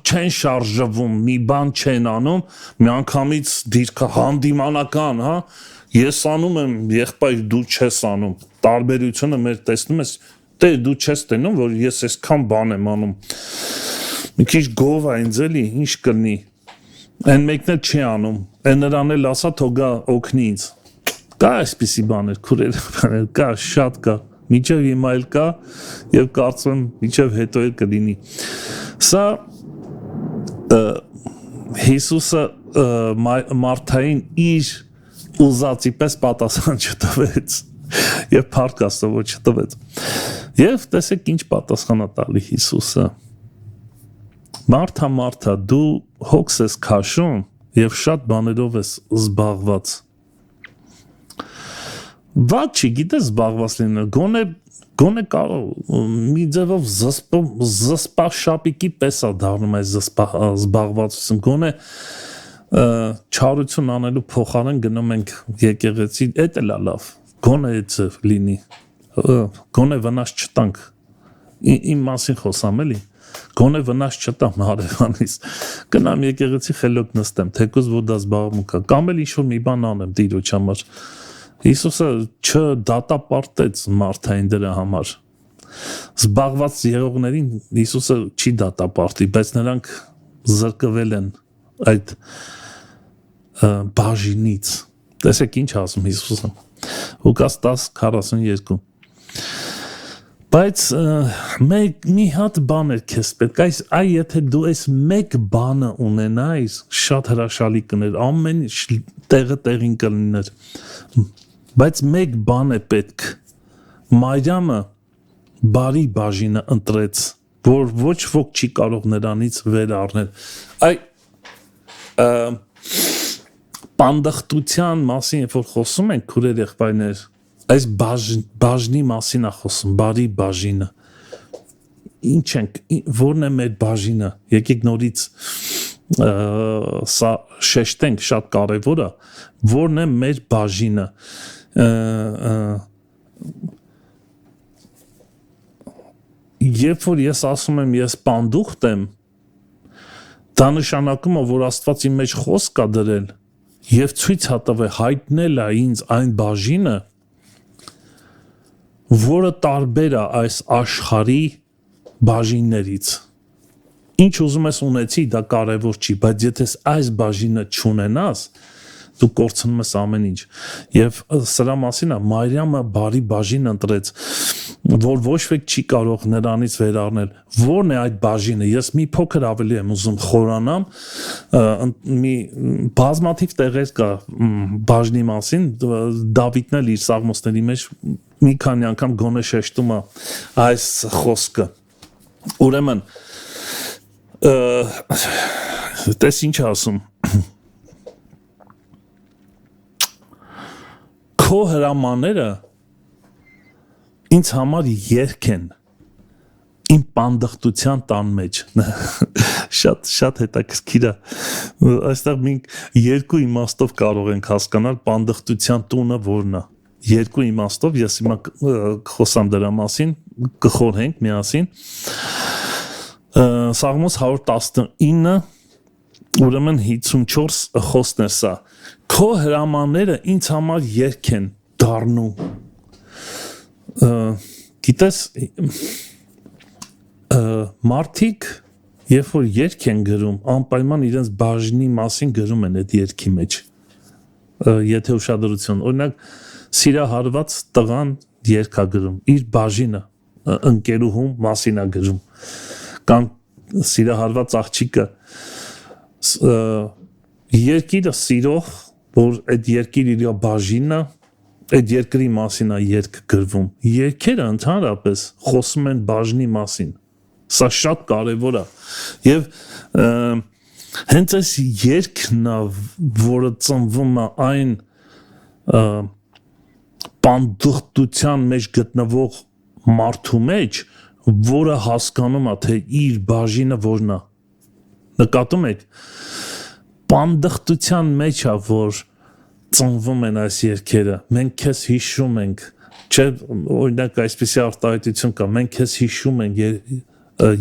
չեն շարժվում, մի բան չեն անում, մի անգամից դիրքը հանդիմանական, հա, ես անում եմ, եղբայր դու չես անում, տարբերությունը մեր տեսնում ես, դու չես տենում, որ ես այսքան բան եմ անում, մի քիչ գով է ինձ էլի, ինչ կլինի, այն մեկն էլ չի անում, այն նրան էլ ասա թող գա օգնի ինձ, կա այսպիսի բաներ, քուրեր, կա, շատ կա, մինչև հիմա էլ կա եւ կարծում եմ մինչև հետո էլ կլինի։ Սա Հիսուսը Մարթային իր ուզածի պես պատասխան չտվեց եւ Փառք Աստծո որ չտվեց։ Եվ տեսեք ինչ պատասխան է տալի Հիսուսը. Մարթա, դու հոգս ես քաշում եւ շատ բաներով ես զբաղված։ Ված չի, գիտես զբաղված լինել, գոնե կարող մի ձևով զսպաշապիկի պես է դառնում այս զբաղվածություն, գոնե չարություն անելու փոխարեն գնում ենք եկեղեցի, էդ էլ է լավ, գոնե այդ ձև լինի, գոնե վնաս չտանք, իմ մասին խոսամ էլի, գոնե վնաս չտամ հարևանիս, գնամ եկեղեցի խելոք նստեմ, թեկուզ որ դա զբաղմունք է, կամ էլ ինչ-որ մի բան անեմ Տիրոջ համար։ Հիսուսը չդատապարտեց Մարթային դրա համար։ Զբաղված եղողներին Հիսուսը չի դատապարտի, բայց նրանք զրկվել են այդ բաժինից։ Տեսեք ինչ ասում Հիսուսը։ Ղուկաս 10:42։ Բայց մի հատ բան է քեզ պետք, այ եթե դու այս մեկ բանը ունենայիր, շատ հրաշալի կներ, ամեն ինչ տեղը տեղին կլիներ։ Բայց մեկ բան է պետք, Մարիամը բարի բաժինը ընտրեց, որ ոչ ոք չի կարող նրանից վեր առնել։ Այ պանդխտության մասին, երբ որ խոսում ենք քուրեր եղբայրներ, այս բաժնի մասին է խոսում, բարի բաժինը։ Ինչ ենք, որն է մեր բաժինը, եկեք նորից սա շեշտենք, շատ կարևոր է, որն է մեր բաժինը։ Երբ որ ես ասում եմ ես պանդուխտ եմ, դա նշանակում է, որ Աստված իմ մեջ խոսք կա դրել եւ ցույց հատվել հայտնել է ինձ այն բաժինը, որը տարբեր է այս աշխարհի բաժիններից։ Ինչ ուզում ես ունեցի, դա կարևոր չի, բայց եթե այս բաժինը չունենաս, դու կորցնում ես ամեն ինչ։ Եվ սրա մասին է Մարիամը բարի բաժին ընտրեց, որ ոչ ոք չի կարող նրանից վեր առնել։ Որն է այդ բաժինը։ Ես մի փոքր ավելի եմ ուզում խորանամ, մի բազմաթիվ տեղեր կա բաժնի մասին, Դավիթն էլ իր սաղմոսների մեջ մի քանի անգամ գոնե շեշտում է այս խոսքը։ Ուրեմն տես ինչ ասում։ Քո հրամաները ինձ համար երգ են իմ պանդխտության տան մեջ։ Շատ հետաքրքիր է։ Այստեղ մենք երկու իմաստով կարող ենք հասկանալ պանդխտության տունը որն է։ Երկու իմաստով, ես հիմա խոսամ դրա մասին, կխորհենք միասին։ Սաղմոս 119, ուրեմն 54 խոսքն է սա։ Քո հրամանները ինձ համար երգ են դառնում։ Գիտես, մարդիկ, երբ որ երգ են գրում, անպայման իրենց բաժնի մասին գրում են այդ երգի մեջ։ Եթե ուշադրություն, օրինակ, սիրահարված տղան երգ է գրում, իր բաժինը ընկերուհու մասին է գրում, կամ սիրահարված աղջիկը երկիրը սիրող, որ այդ երկիրը իր բաժինը, այդ երկրի մասին է երգ գրվում։ Երգերը ընդհանրապես խոսում են բաժնի մասին։ Սա շատ կարևոր է։ Եվ հենց այս երգն է, որը ծնվում է այն պանդխտության մեջ գտնվող մարդու մեջ, որը հասկանում է, թե իր բաժինը որն է։ Նկատում եք, պանդխտության մեջ է, որ ծնվում են այս երգերը, մենք քեզ հիշում ենք, չէ, օրինակ այսպիսի արտահայտություն կա, մենք քեզ հիշում ենք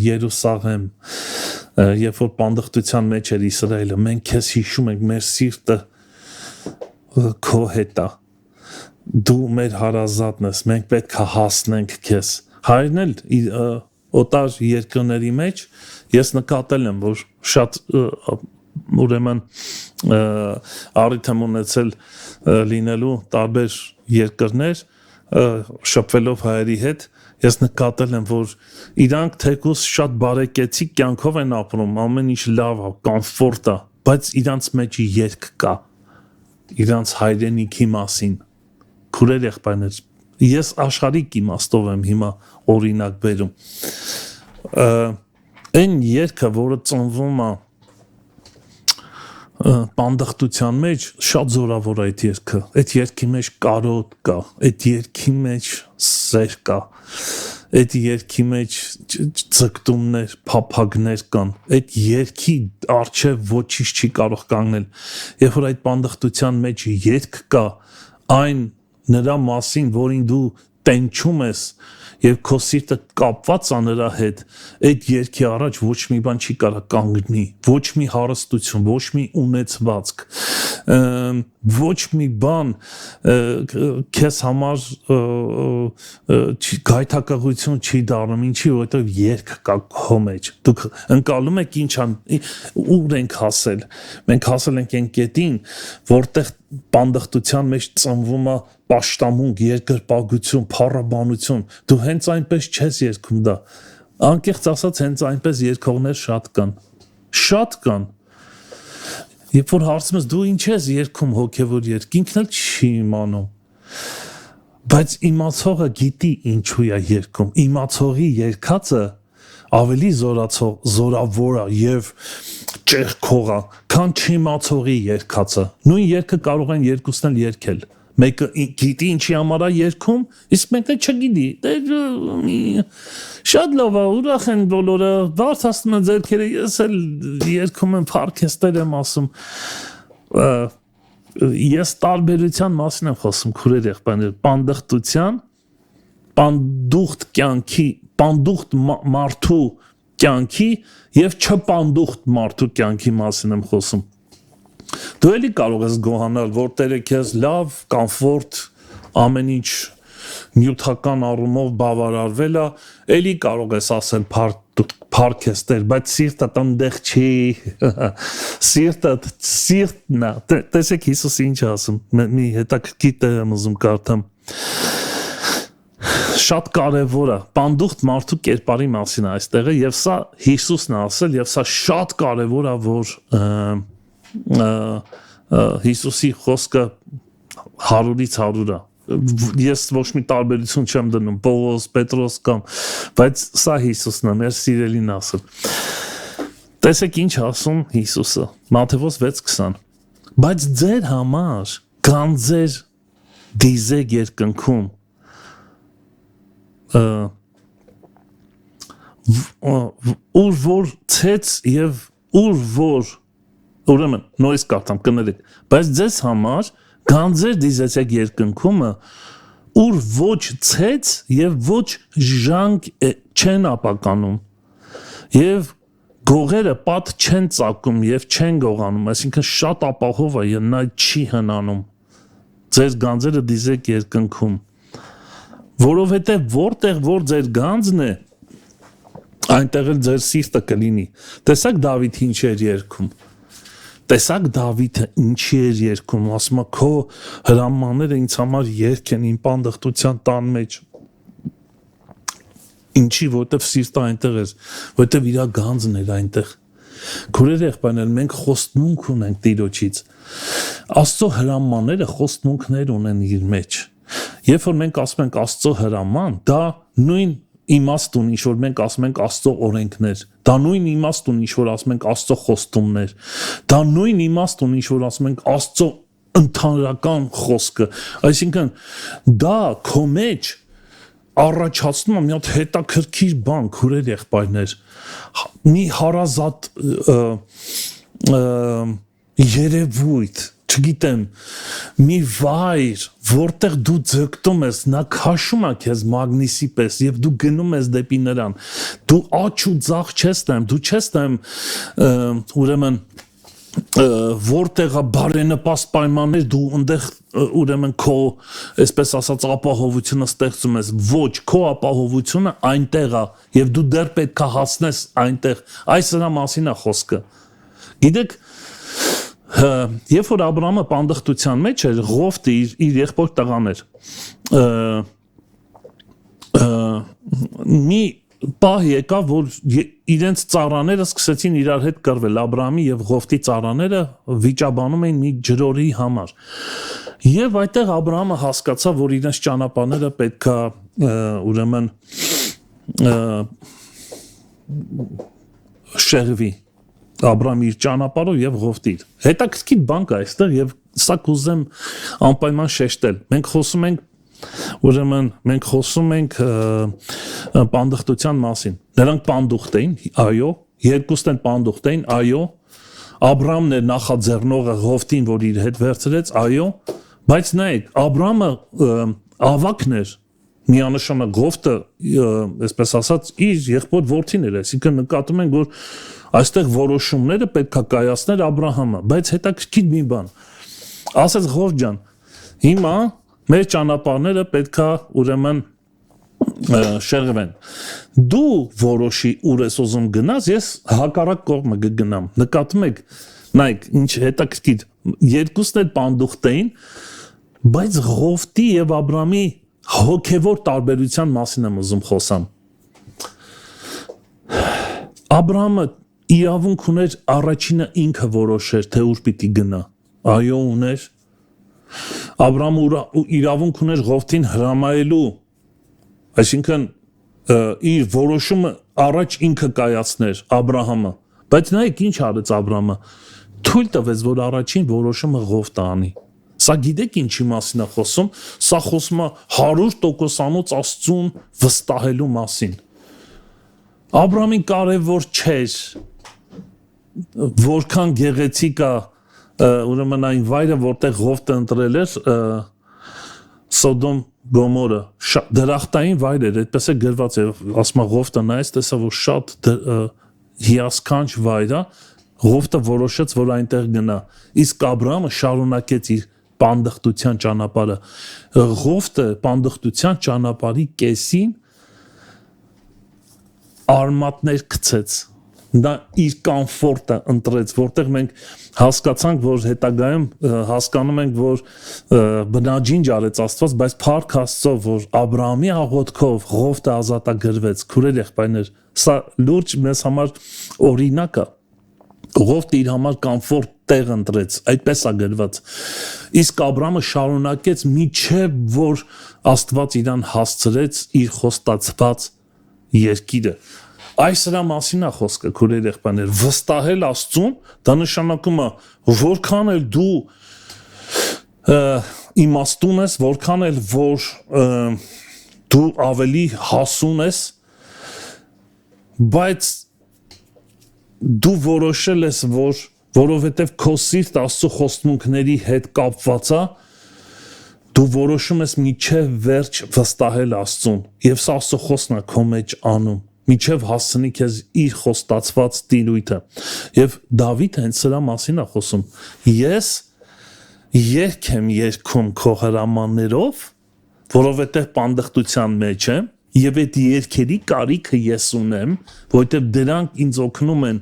Երուսաղեմ, երբ որ պանդխտության մեջ էր Իսրայելը, մենք քեզ հիշում ենք, մեր սիրտը քո հետ է, դու մեր հարազատն ես, մենք պետք է հասնենք քեզ։ Հայրն էլ օտար երկրների մեջ ես նկատել եմ, որ շատ ուրեմն առիթ եմ ունեցել լինելու տարբեր երկրներ, շփվելով հայերի հետ, ես նկատել եմ, որ իրանք թեկուզ շատ բարեկեցիկ կյանքով են ապրում, ամեն ինչ լավ է, կոմֆորտ է, բայց իրանց մեջ երգ կա, իրանց հայրենիքի մասին, քուրեր եղբայրներ, ես աշխարհիկ իմաստով եմ հիմա օրինակ բերում այն երգը որը ծնվում է բանդախտության մեջ շատ զորավոր է այդ երգի մեջ կարոտ կա, այդ երգի մեջ սեր կա, այդ երգի մեջ ձգտումներ, փափագներ կան, այդ երգի առջև ոչինչ չի կարող կանգնել, երբ որ այդ բանդախտության մեջ երգ կա, այն նրա մասին, որին դու տենչում ես եւ քո սիրտը կապված է նրա հետ, այդ երգի առաջ ոչ մի բան չի կարող կանգնի, ոչ մի հարստություն, ոչ մի ունեցվածք, ոչ մի բան քեզ համար գայթակղություն չի դառնում, ինչի, որովհետեւ երգ կա քո մեջ։ Դուք ընկալում եք ինչ ուր ենք հասել։ Մենք հասել ենք այն կետին, որտեղ բանդախտության մեջ ծնվում է պաշտամունք, երկրպագություն, փառաբանություն, դու հենց այնպես չես երգում դա, անկեղծ ասած հենց այնպես երգողներ շատ կան, երբ որ հարցում ես դու ինչ ես երգում հոգևոր երգ, ինքն էլ չի իմանում, բայց իմացողը գիտի ինչու է երգում, իմացողի երգածը ավելի զորավոր է եւ ճեղքող է, քան չիմացողի երգածը, նույն երգը կարող են երկուսն էլ երգել, մեկը գիտի ինչի համար է երգում, իսկ մեկը չգիտի, շատ լավ է, ուրախ են բոլորը, բարձրացնում են ձեռքերը, ես էլ երգում եմ, փառքեստեր եմ ասում, ես տարբերության մասին եմ խոսում, քուրեր եղբայրներ, պանդխտության, պանդուխտ կյանքի, պանդուխտ մարդու կյանքի եւ չպանդուխտ մարդու կյանքի մասին եմ խոսում։ Դու էլի կարող ես գոհանալ, որ Տերը քեզ լավ, կոմֆորտ, ամեն ինչ նյութական առումով բավարարվել է, էլի կարող ես ասել փառքեստեր, բայց սիրտդ այնտեղ չի, սիրտն է, տեսեք Հիսուսը ինչ ասում, մի հետաքրքիր տեղ եմ ուզում կարդամ, շատ կարևոր է, պանդուխտ մարդու կերպարի մասին է այստեղը, եւ սա Հիսուսն է ասել, եւ սա շատ կարևոր է, որ Հիսուսի խոսքը 100-ից 100 է, ես ոչ մի տարբերություն չեմ դնում, Պողոս, Պետրոս կամ, բայց սա Հիսուսն է, մեր սիրելին ասել, տեսեք ինչ ասում Հիսուսը, Մատթեոս 6:20, բայց ձեր համար գանձեր դիզեք երկնքում, ուր որ ցեց եւ ուր որ ուրեմն նորից կարդամ կներեք բայց ձեզ համար գանձեր դիզեցեք երկնքումը ուր ոչ ցեց եւ ոչ ժանք չեն ապականում եւ գողերը պատ չեն ծակում եւ չեն գողանում այսինքն շատ ապահով է եւ նա չի հնանում ձեր գանձերը դիզեք երկնքում որովհետև որտեղ որ ձեր գանձն է այնտեղ էլ ձեր սիրտը կլինի տեսակ Դավիթ ինչ էր երգում տեսակ Դավիթը ինչի էր երգում ասում է քո հրամանները ինձ համար երգ են իմ պանդխտության տան մեջ ինչի որտեղ սիրտը այնտեղ էր որտեղ իր գանձն էր այնտեղ քուրեր եղբայրներ մենք խոստմունք ունենք Տիրոջից Աստծո հրամանները խոստմունքներ ունեն իր մեջ Երբ որ մենք ասում ենք Աստծո հրաման, դա նույն իմաստ ունի, ինչ որ մենք ասում ենք Աստծո օրենքներ, դա նույն իմաստ ունի, ինչ որ ասում ենք Աստծո խոստումներ, դա նույն իմաստ ունի, ինչ որ ասում ենք Աստծո ընդհանրական խոսքը, այսինքն դա քո մեջ առաջացնում է մի հատ հետաքրքիր բան, քուրեր եղբայրներ, մի հարազատ երևույթ չգիտեմ, մի վայր, որտեղ դու ձգտում ես, նա քաշում է քեզ մագնիսի պես եւ դու գնում ես դեպի նրան։ Դու աչ ու ձախ չես նայում, դու չես նայում ուրեմն որտեղ է բարենպաստ պայմաններ դու այնտեղ ուրեմն քո, այսպես ասած, ապահովությունը ստեղծում ես։ Ոչ, քո ապահովությունը այնտեղ է եւ դու դեռ պետք է հասնես այնտեղ։ Այս նրա մասին է խոսքը։ Գիտեք Երբ որ Աբրահամը պանդխտության մեջ էր, Ղովտը իր եղբոր տղան էր, մի պահ եկավ, որ իրենց ծառաները սկսեցին իրար հետ կռվել, Աբրահամի եւ Ղովտի ծառաները վիճաբանում էին մի ջրորի համար։ Եվ այդտեղ Աբրահամը հասկացավ, որ իրենց ճանապարհները պետքա ուրեմն շեղվի Աբրահամ իր ճանապարհով եւ Ղովտի։ Հետաքրքիր բան կա այստեղ եւ սա կուզեմ անպայման շեշտել։ Մենք խոսում ենք պանդխտության մասին։ Նրանք պանդուխտ էին, այո, երկուսն են պանդուխտ էին, այո։ Աբրահամն է նախաձեռնողը Ղովտին, որ իր հետ վերցրեց, այո, բայց նայեք, Աբրահամը ավակն էր, միանշանակ Ղովտը, այսպես ասած, իր եղբոր որդին էր, այսինքն նկատում ենք, որ այստեղ որոշումները պետք է կայացներ Աբրահամը, բայց հետաքրքիր մի բան, ասեց Ղովտ ջան, հիմա մեր ճանապարհները պետք է ուրեմն շեղվեն։ Դու որոշի ուր ես ուզում գնաս, ես հակառակ կողմը կգնամ։ Նկատում եք, նայեք, ինչ հետաքրքիր, երկուսն էլ պանդուխտ էին, բայց Ղովտի եւ Աբրահամի հոգևոր տարբերության մասին եմ ուզում խոսամ։ Աբրահամը իրավունք ուներ առաջինը ինքը որոշեր, թե ուր պիտի գնա։ Այո, ուներ։ Աբրահամը իրավունք ուներ Ղովտին հրամայելու, այսինքն իր որոշումը առաջ ինքը կայացներ Աբրահամը, բայց նայեք ինչ արեց Աբրահամը, թույլ տվեց, որ առաջին որոշումը Ղովտը անի։ Սա գիտեք ինչի մասին է խոսում, սա խոսում է 100%-անոց Աստծուն վստահելու մասին։ Աբրահամին կարևոր չէր, որքան գեղեցիկ է ուրեմն այն վայրը, որտեղ Ղովտը ընտրել էր Սոդոմ Գոմորը, դրախտային վայր էր, այդպես է գրված է, ասում է Ղովտը նայեց, տեսա, որ շատ հիասքանչ վայր է, Ղովտը որոշեց, որ այնտեղ գնա, իսկ Աբրահամը շարունակեց իր պանդխտության ճանապարհը։ Ղովտը պանդխտության ճանապարհի կեսին արմատներ գցեց, նա իր կոմֆորտը ընտրեց, որտեղ մենք հասկացանք, որ հետագայում հասկանում ենք, որ բնաջինջ արեց Աստված, բայց փառք Աստծո, որ Աբրահամի աղոթքով Ղովտը ազատագրվեց, քուրեր եղբայրներ, սա լուրջ մեզ համար օրինակ է։ Ղովտը իր համար կոմֆորտ տեղ ընտրեց, այդպես է գրված։ Իսկ Աբրահամը շարունակեց միջև որ Աստված իրան հասցրեց իր խոստացված երկիրը։ Այս սրա մասին է խոսքը, քուրեր եղբայրներ, վստահել Աստծուն, դա նշանակում է, որքան էլ դու իմաստուն ես, որքան էլ որ դու ավելի հասուն ես, բայց դու որոշել ես, որովհետև քո սիրտ Աստծո խոստմունքների հետ կապված է, դու որոշում ես միջև վերջ վստահել Աստծուն, եւ սա Աստծո խոսքն է քո մեջ անում, միջև հասցնի քեզ իր խոստացված տիրույթը։ Եվ Դավիթը հենց սրա մասին է խոսում. ես երգ եմ երգում քո հրամաններով, որովհետև պանդխտության մեջ եմ, եւ այդ երգերի կարիքը ես ունեմ, որովհետև դրանք ինձ օգնում են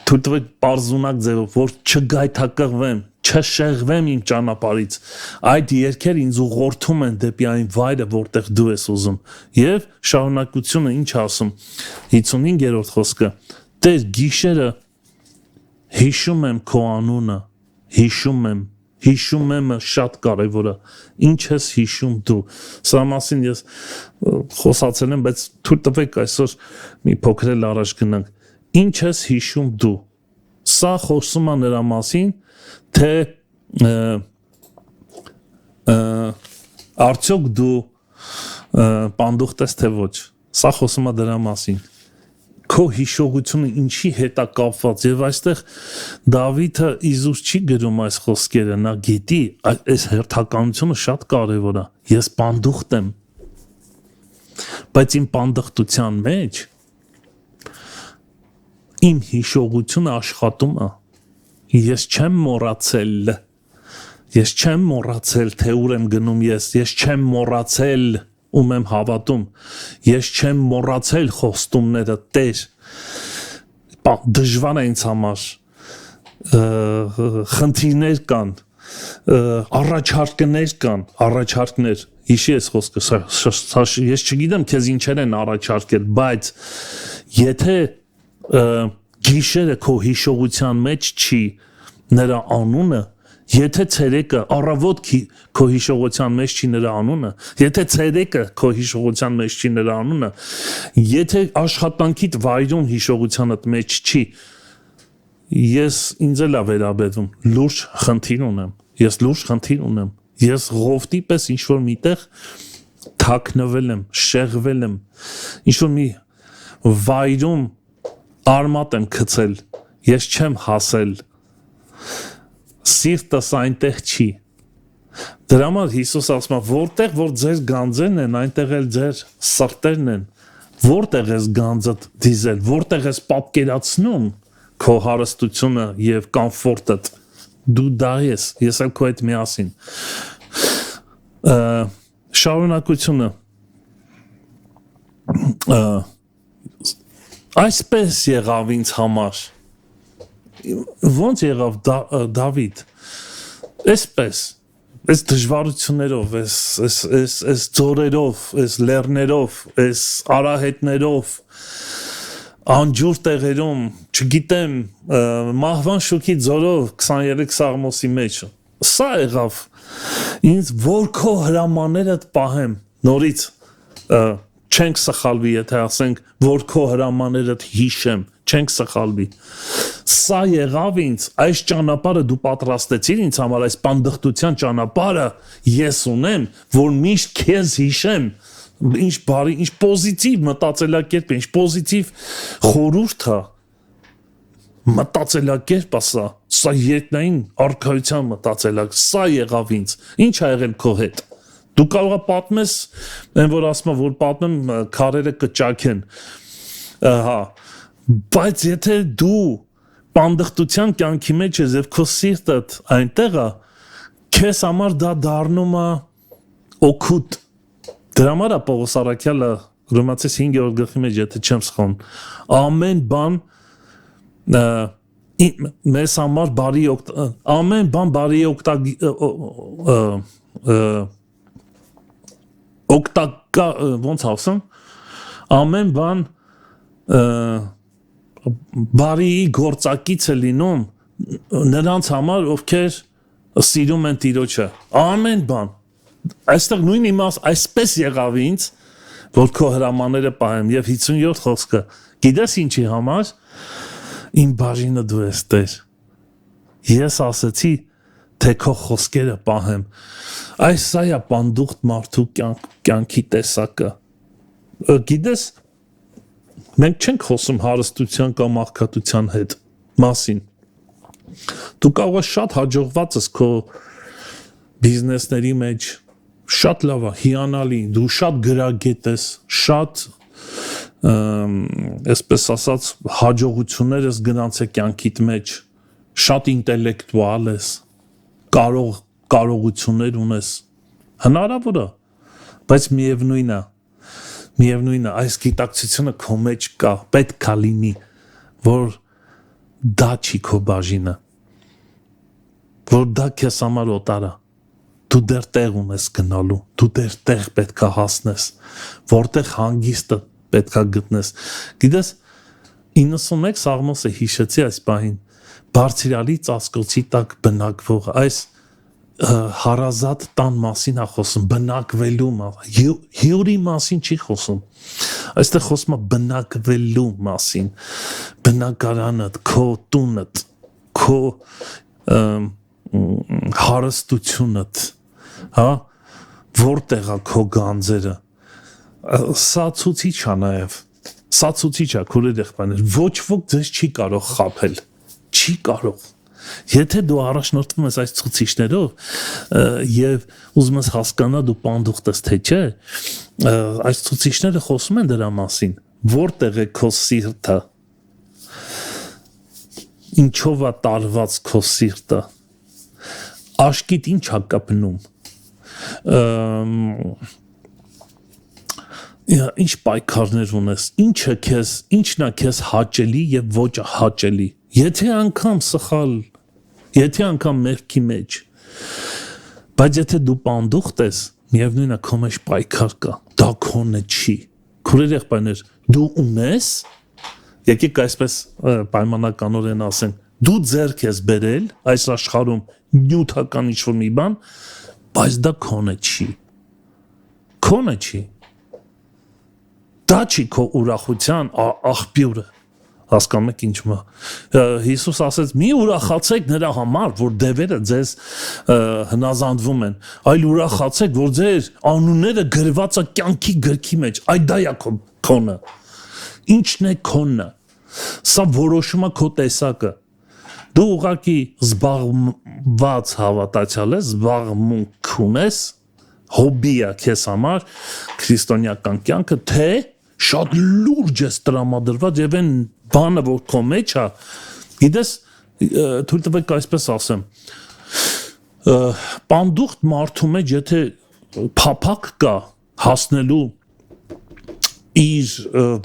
թույլ պարզունակ ձևով, որ չգայթակղվեմ, չշեղվեմ իմ ճանապարհից, այդ երգերը ինձ ուղղորդում են դեպի այն վայրը, որտեղ դու ես ուզում։ Եվ շարունակությունը ինչ ասում, 55-րդ խոսքը, Տեր գիշերը հիշում եմ քո անունը, հիշում եմ շատ կարևոր է, ինչ ես հիշում դու։ Սա մասին ես խոսացել եմ, բայց թույլ տվեք այսօր մի փոքր էլ առաջ գնանք։ Ինչ ես հիշում դու։ Սա խոսում է նրա մասին, թե արդյոք դու պանդուխտ ես թե ոչ։ Սա խոսում է դրա մասին։ Քո հիշողությունը ինչի հետ է կապված, եւ այստեղ Դավիթը իզուր չի գրում այս խոսքերը, նա գիտի, այս հերթականությունը շատ կարևոր է։ Ես պանդուխտ եմ, բայց իմ պանդխտության մեջ իմ հիշողությունը աշխատում է։ Ես չեմ մոռացել, թե ուր եմ գնում ես չեմ մոռացել ում եմ հավատում, ես չեմ մոռացել խոստումները Տեր, դժվար է ինձ համար, խնդիրներ կան, առաջարկներ, հիշի ես խոսքը, ես չգիտեմ քեզ ինչեր են առաջարկել, բայց եթե գիշերը քո հիշողության մեջ չի նրա անունը, Եթե ցերեկը առավոտ քո հիշողության մեջ չի նրա անունը, եթե ցերեկը քո հիշողության մեջ չի նրա անունը, եթե աշխատանքիդ վայրում հիշողությանդ մեջ չի, ես ինձ էլ է վերաբերվում, լուրջ խնդիր ունեմ, ես ղովտի պես ինչ-որ միտեղ թաքնվել եմ, շեղվել եմ, ինչ-որ մի վայրում արմատ եմ գցել, ես չեմ հասել, սիրտս այնտեղ չի։ Դրա համար Հիսուս ասում է, որտեղ որ ձեր գանձերն են, այնտեղ էլ ձեր սրտերն են։ Որտեղ ես գանձդ դիզել, որտեղ ես պատկերացնում քո հարստությունը եւ կոմֆորտդ, դու դա ես էլ քո հետ միասին։ Շարունակությունը այսպես եղավ ինձ համար։ Ոնց եղավ Դավիթ, այսպես, այս դժվարություններով, այս ձորերով, այս լեռներով, այս արահետներով, անջուր տեղերում, չգիտեմ, մահվան շուքի ձորով 23 Սաղմոսի մեջ, սա եղավ, ինձ որ քո հրամաններդ պահեմ, նորից չենք սխալվի, եթե ասենք, որ քո հրամաններդ հիշեմ, չենք սխալվի, սա եղավ ինձ, այս ճանապարհը դու պատրաստեցիր ինձ համար, այս պանդխտության ճանապարհը ես ունեմ, որ միշտ քեզ հիշեմ, ինչ բարի, ինչ պոզիտիվ մտածելակերպ է, ինչ պոզիտիվ խորհուրդ է, մտածելակերպ է սա երկնային արքայության մտածելակ, սա եղավ ինձ, ինչ ա եղել քո հետ, դու կարող ես պատմես, այն որ ասում եմ, որ պատմեմ քարերը կճաքեն, հա, բայց եթե դու պանդխտության կյանքի մեջ ես եւ քո սիրտդ այնտեղ է, քեզ համար դա դառնում է օգուտ։ Դրա համար է Պողոս Առաքյալը Հռոմեացիս 5-րդ գլխի մեջ, եթե չեմ սխալվում, ամեն բան մեզ համար բարի ամեն բան բարի ոնց ասեմ, ամեն բան բարի գործակից է լինում նրանց համար, ովքեր սիրում են Տիրոջը, ամեն բան, այստեղ նույն իմաստ, այսպես եղավ ինձ, որ քո հրամանները պահեմ, եւ 57 խոսքը, գիտես ինչի համար, իմ բաժինը դու ես Տեր, ես ասեցի, թե քո խոսքերը պահեմ, այս սա է պանդուխտ մարդու կյանքի տեսակը, գիտես, մենք չենք խոսում հարստության կամ աղքատության հետ մասին, դու կարող ես շատ հաջողված ես քո բիզնեսների մեջ, շատ լավ է, հիանալի, դու շատ գրագետ ես, շատ այսպես ասած հաջողություններ ես գնացել կյանքիդ մեջ, շատ ինտելեկտուալ ես, կարողություններ ունես, հնարավոր է, բայց միևնույն է, այս գիտակցությունը քո մեջ կա, պետք է լինի, որ դա չի քո բաժինը, որ դա քեզ համար օտար է, դու դեռ տեղ ունես գնալու, դու դեռ տեղ պետք է հասնես, որտեղ հանգիստը պետք է գտնես, գիտես, 91 Սաղմոսը հիշեցի այս պահին, բարձրալի ծածկոցի տակ բնակվող, այս հարազատ տան մասին է խոսում, բնակվելու, հյուրի մասին չի խոսում, այստեղ խոսում է բնակվելու մասին, բնակարանդ, քո տունդ, քո հարստությունդ, հա, որտեղ է քո գանձերը, սա ցուցիչ է նաև, սա ցուցիչ է քուրեր եղբայրներ, ոչ ոք ձեզ չի կարող խաբել, չի կարող, եթե դու առաջնորդվում ես այս ցուցիչներով եւ ուզում ես հասկանալ դու պանդուխտ ես թե չէ, այս ցուցիչները խոսում են դրա մասին, որտեղ է քո սիրտը, ինչով է տարված քո սիրտը, աշկիդ ինչ է կպնում, ինչ պայքարներ ունես, ինչն է քեզ հաճելի եւ ոչ հաճելի, եթե անգամ սխալ, եթե անգամ մեղքի մեջ, բայց եթե դու պանդուխտ ես, միևնույն է քո մեջ պայքար կա, դա քոնը չի, քուրեր եղբայրներ, դու ունես, եկեք այսպես պայմանականորեն ասենք, դու ձեռք ես բերել այս աշխարհում նյութական ինչ-որ մի բան, բայց դա քոնը չի։ Քոնը չի։ Դա չի քո ուրախության աղբյուրը։ Հասկանում եք ինչ մա։ Հիսուս ասեց՝ մի ուրախացեք նրա համար, որ դևերը ձեզ հնազանդվում են, այլ ուրախացեք, որ ձեր անունները գրված է կյանքի գրքի մեջ։ Այդ դա է քոնը։ Ինչն է քոնը։ Սա որոշում է քո տեսակը։ Դու ուղղակի զբաղված հավատացյալ ես, զբաղմունք ունես, հոբի է քեզ համար քրիստոնեական կյանքը, թե շատ լուրջ ես տրամադրված եւ այն բանը, որ քո մեջ է, գիտես, թույլ տվեք այսպես ասեմ, պանդուխտ մարդու մեջ, եթե փափակ կա հասնելու իր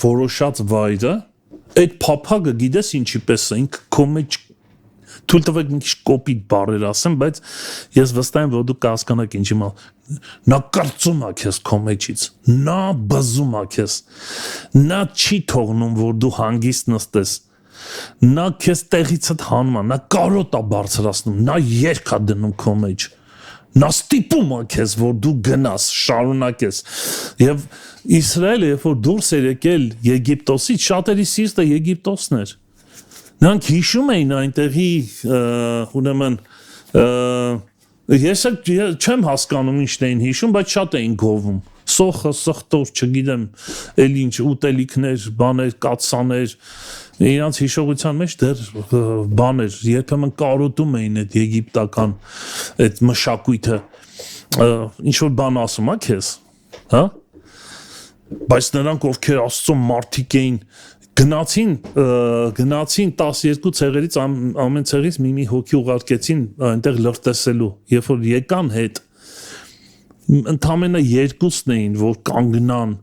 որոշած վայրը, այդ փափակը գիտես ինչի պես է, ինքը քո մեջ թույլ տվեք մի քիչ կոպիտ բառեր ասեմ, բայց ես վստահ եմ, որ դու կհասկանաք ինչի մա նա կարծում է քեզ քո մեջից, նա բզում է քեզ, նա չի թողնում, որ դու հանգիստ նստես, նա քեզ տեղիցդ հանում է, նա կարոտ է բարձրացնում, նա երկ է դնում քո մեջ, նա ստիպում է քեզ, որ դու գնաս, շարունակես, եւ Իսրայելը, երբ որ դուրս էր եկել Եգիպտոսից, շատերի սիրտը Եգիպտոսն էր, նրանք հիշում էին այնտեղի, ուրեմն, ես չեմ հասկանում ինչն էին հիշում, բայց շատ էին գովում, սոխը, սխտոր, չգիտեմ, էլ ինչ, ուտելիքներ, բաներ, կաթսաներ, իրանց հիշողության մեջ դեռ բաներ, երբեմն կարոտում էին այդ եգիպտական այդ մշակույթը, ինչ-որ բան ասում է քեզ, հա? Բայց նրանք ովքեր Աստծո մարդիկ էին, գնացին 12 ցեղերից ամեն ցեղից մի հոգի ուղարկեցին այնտեղ լրտեսելու, երբ որ եկան հետ ընդամենը երկուսն էին, որ կանգնան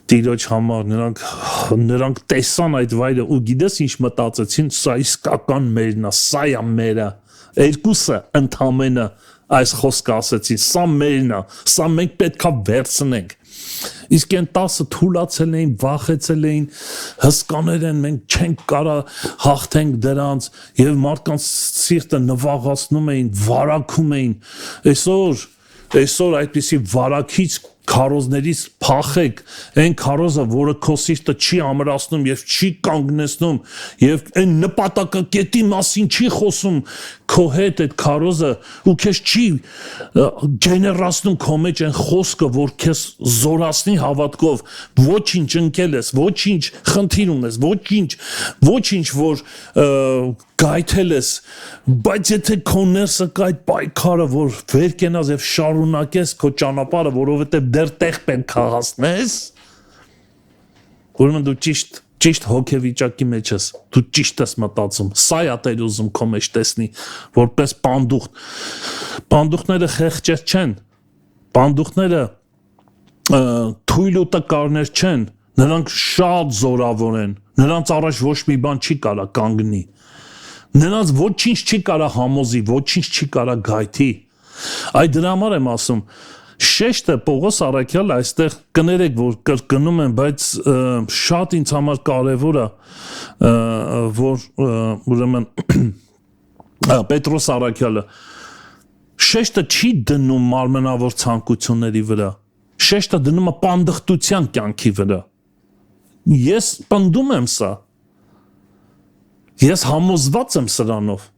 Տիրոջ համար, նրանք տեսան այդ վայրը ու գիտես ինչ մտածեցին, սա իսկական մերն է, սա է մերը, երկուսը ընդամենը այս խոսքը ասեցին, սա մերն է, սա մենք պետքա վերցնենք։ Իսկ այն 10-ը թուլացել էին, վախեցել էին, հսկաներ են, մենք չենք կարա հաղթենք դրանց եւ մարդկանց սիրտը նվաղացնում էին, վարակում էին։ Այսօր այդպիսի վարակից քարոզներից փախեք, այն քարոզը, որը քո սիրտը չի ամրացնում եւ չի կանգնեցնում եւ այն նպատակակետի մասին չի խոսում քո հետ այդ քարոզը ու քեզ չի ջեներացնում քո մեջ այն խոսքը, որ քեզ զորացնի հավատքով, ոչինչ ընկել ես, ոչինչ խնդիր ունես, ոչինչ որ գայթել ես, բայց եթե քո ներսը կա այդ պայքարը, որ վեր կենաս եւ շարունակես քո ճանապարհը, որովհետեւ դեռ տեղ պետք է հասնես, ուրեմն դու ճիշտ հոգեվիճակի մեջ ես, դու ճիշտ ես մտածում, սա է Տեր ուզում քո մեջ տեսնի, որպես պանդուխտ։ Պանդուխտները խեղճեր չեն, պանդուխտները թույլ ու տկարներ չեն, նրանք շատ զորավոր են, նրանց առաջ ոչ մի բան չի կարա կանգնի, նրանց ոչինչ չի կարա համոզի, ոչինչ չի կարա գայթի, այդ դրա համար եմ ասում, շեշտը Պողոս Առաքյալը այստեղ կներեք, որ կրկնում եմ, բայց շատ ինձ համար կարևոր է, որ ուրեմն Պետրոս Առաքյալը շեշտը չի դնում մարմնավոր ցանկությունների վրա, շեշտը դնում է պանդխտության կյանքի վրա, ես պնդում եմ սա, ես համոզված եմ սրանով,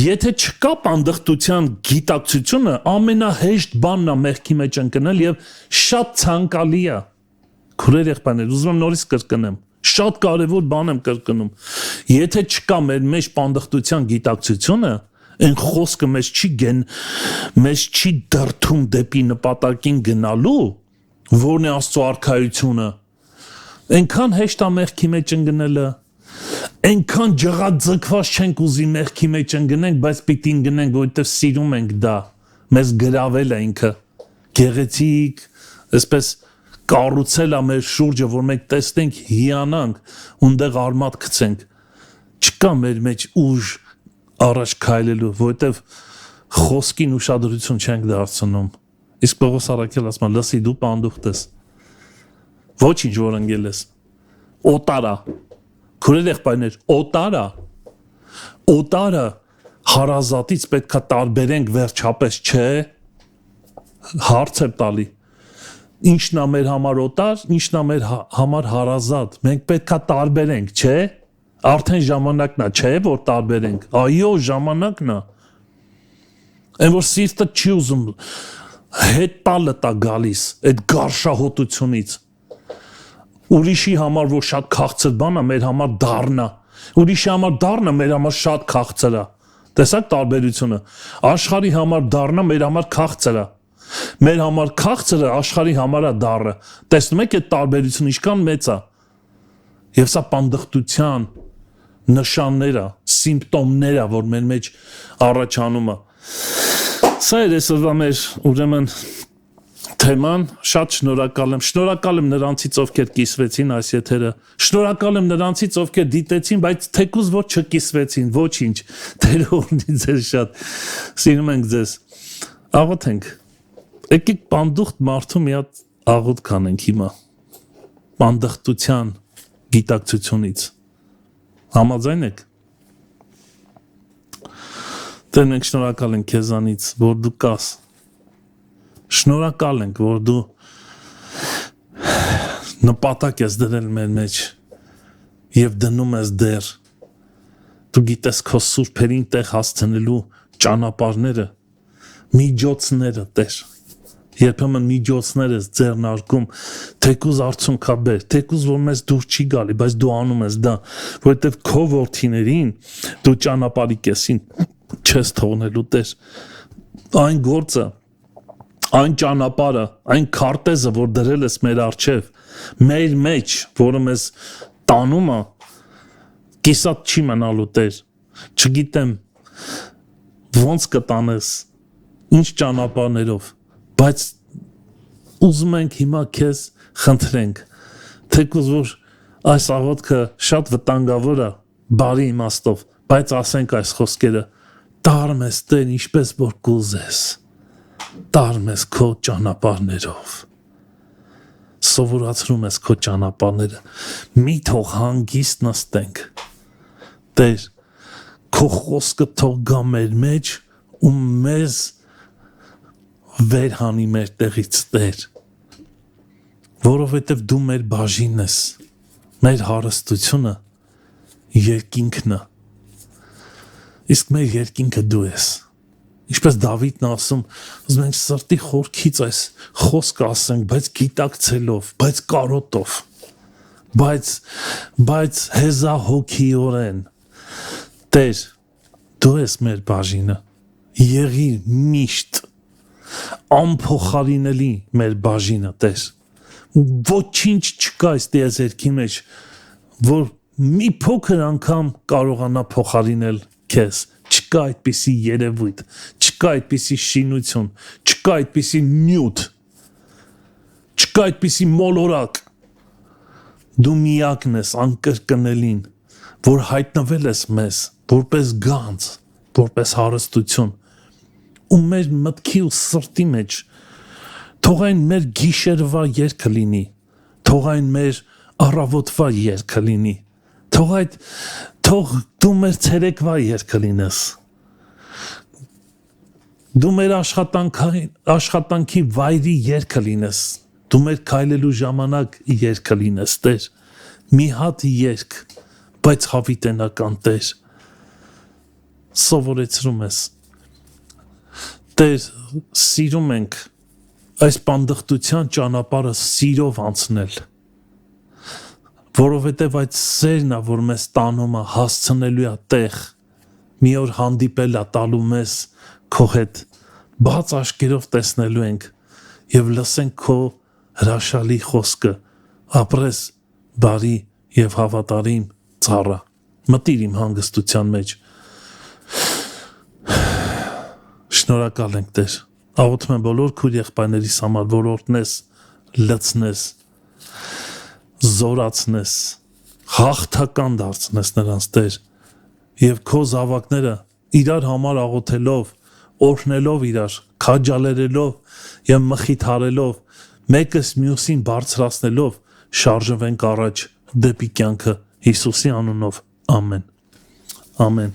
եթե չկա պանդխտության գիտակցությունը, ամենահեշտ բանն է մեղքի մեջ ընկնել եւ շատ ցանկալի է։ Քուրեր եղբայրներ, ուզում եմ նորից կրկնեմ, շատ կարևոր բան եմ կրկնում։ Եթե չկա մեր մեջ պանդխտության գիտակցությունը, այն խոսքը մեզ չի դրթում դեպի նպատակին գնալու, որն է Աստծո արքայությունը, այնքան հեշտ է մեղքի մեջ ընկնելը, այնքան ջղաձգված չենք ուզի մեղքի մեջ ընկնենք, բայց պիտի ընկնենք, որովհետև սիրում ենք դա, մեզ գրավել է ինքը, գեղեցիկ, այսպես կառուցել է մեր շուրջը, որ մենք տեսնենք, հիանանք, ունդեղ արմատ գցենք, չկա մեր մեջ ուժ առաջ քայլելու, որովհետև խոսքին ուշադրություն չենք դարձնում, իսկ Պողոս Առաքյալը ասում է, լսի դու պանդուխտ ես, ոչինչ որ ընկել ես, օտար է, քուրեր եղբայրներ, օտարը հարազատից պետք է տարբերենք վերջապես, չէ, հարց եմ տալի, ինչն է մեր համար օտար, ինչն է մեր համար հարազատ, մենք պետք է տարբերենք, չէ, արդեն ժամանակն է, չէ, որ տարբերենք, այո, ժամանակն է, այն որ սիրտը չի ուզում հետ տալը տա գալիս, այդ գարշահոտությունից, ուրիշի համար, որ շատ քաղցր բան է, մեր համար դառնա, ուրիշի համար դառնա, մեր համար շատ քաղցր է, տեսակ տարբերությունը, աշխարհի համար դառնա, մեր համար քաղցր է, մեր համար քաղցրը աշխարհի համար է դառը, տեսնում եք այդ տարբերությունը ինչքան մեծ է, եւ սա պանդխտության նշանները, սիմպտոմները, որ մեր մեջ առաջանում է, սա էր այսօրվա մեր ուրեմն թեման, շատ շնորհակալ եմ նրանցից, ովքեր կիսվեցին այս եթերը, շնորհակալ եմ նրանցից, ովքեր դիտեցին, բայց թեկուզ որ չկիսվեցին, ոչինչ, Տերը օրհնի ձեզ շատ, սիրում ենք ձեզ, աղոթենք, եկեք պանդուխտ մարդու մի հատ աղոթք անենք հիմա, պանդխտության գիտակցությունից, համաձայն եք, Տեր մենք շնորհակալ ենք քեզանից, որ դու կաս, շնորհակալ ենք, որ դու նպատակ ես դրել մեր մեջ եւ դնում ես դեր, դու գիտես քո սուրբերին տեղ հասցնելու ճանապարհները, միջոցները, Տեր, երբեմն միջոցներ ես ձեռնարկում, թեկուզ արդյունքաբեր, թեկուզ որ մեզ դուր չի գալի, բայց դու անում ես դա, որովհետև քո որդիներին դու ճանապարհի կեսին չես թողնելու, Տեր, այն գործը, այն ճանապարհը, այն քարտեզը, որ դրել ես մեր առջև, մեր մեջ, որը մեզ տանում է, կիսատ չի մնալու, Տեր, չգիտեմ ոնց կտանես, ինչ ճանապարհներով, բայց ուզում ենք հիմա քեզ խնդրենք, թեկուզ որ այս աղոթքը շատ վտանգավոր է, բարի իմաստով, բայց ասենք այս խոսքերը, տար մեզ Տեր, ինչպես որ կուզես, տար մեզ քո ճանապարհներով, սովորացրում ես քո ճանապարհները, մի թող հանգիստ նստենք, Տեր, քո խոսքը թող գա մեր մեջ ու մեզ վեր հանի մեր տեղից, Տեր, որովհետև դու մեր բաժինն ես, մեր հարստությունը երկինքն է, իսկ մեր երկինքը դու ես, ինչպես Դավիթն ասում, ուզում ենք սրտի խորքից այս խոսքը ասենք, բայց գիտակցելով, բայց կարոտով, բայց հեզահոգիորեն, Տեր, դու ես մեր բաժինը, եղիր միշտ, անփոխարինելի մեր բաժինը, Տեր, ոչինչ չկա այս տիեզերքի մեջ, որ մի փոքր անգամ կարողանա փոխարինել քեզ, չկա այդպիսի երևույթ, չկա այդպիսի շինություն, չկա այդպիսի նյութ, չկա այդպիսի մոլորակ, դու միակն ես անկրկնելին, որ հայտնվել ես մեզ, որպես գանձ, որպես հարստություն, ու մեր մտքի ու սրտի մեջ, թող այն մեր գիշերվա երգը լինի, թող այն մեր առավոտվա երգը լինի, թող դու մեր ցերեկվա երգը լինես, դու մեր աշխատանքի վայրի երգը լինես, դու մեր քայլելու ժամանակ երգը լինես, Տեր, մի հատ երգ, բայց հավիտենական, Տեր, սովորեցրում ես, Տեր, սիրում ենք այս պանդխտության ճանապարհը սիրով անցնել, որովհետև այդ սերն է, որ մեզ տանում է, հասցնելու է տեղ, մի օր հանդիպել է տալու մեզ քո հետ, բաց աչքերով տեսնելու ենք եւ լսենք քո հրաշալի խոսքը, ապրես բարի եւ հավատարիմ ծառա, մտիր իմ հանգստության մեջ, շնորհակալ ենք, Տեր, աղոթում եմ բոլոր քույր եղբայրներիս համար, որ օրհնես, լցնես, զորացնես, հաղթական դարձնես նրանց, Տեր, եւ քո զավակները իրար համար աղոթելով, օրհնելով իրար, քաջալերելով եւ մխիթարելով, մեկս մյուսին բարձրացնելով, շարժվենք առաջ դեպի կյանքը Հիսուսի անունով, ամեն, ամեն։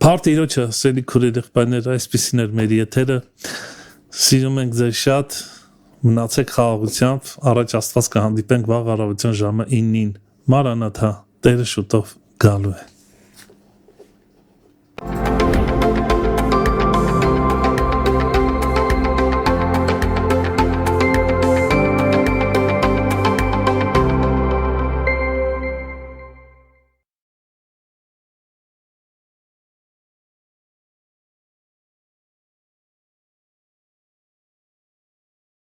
Հարթ իրոչը, սելի քուրերի եղբայրներ, այսպիսին էր մեր եթերը, սիրում ենք ձեզ շատ, մնացեք խաղաղությամբ, առաջ Աստված կհանդիպենք վաղ առավոտյան ժամը 9-ին, Մարանաթա, Տերը շուտով գալու է։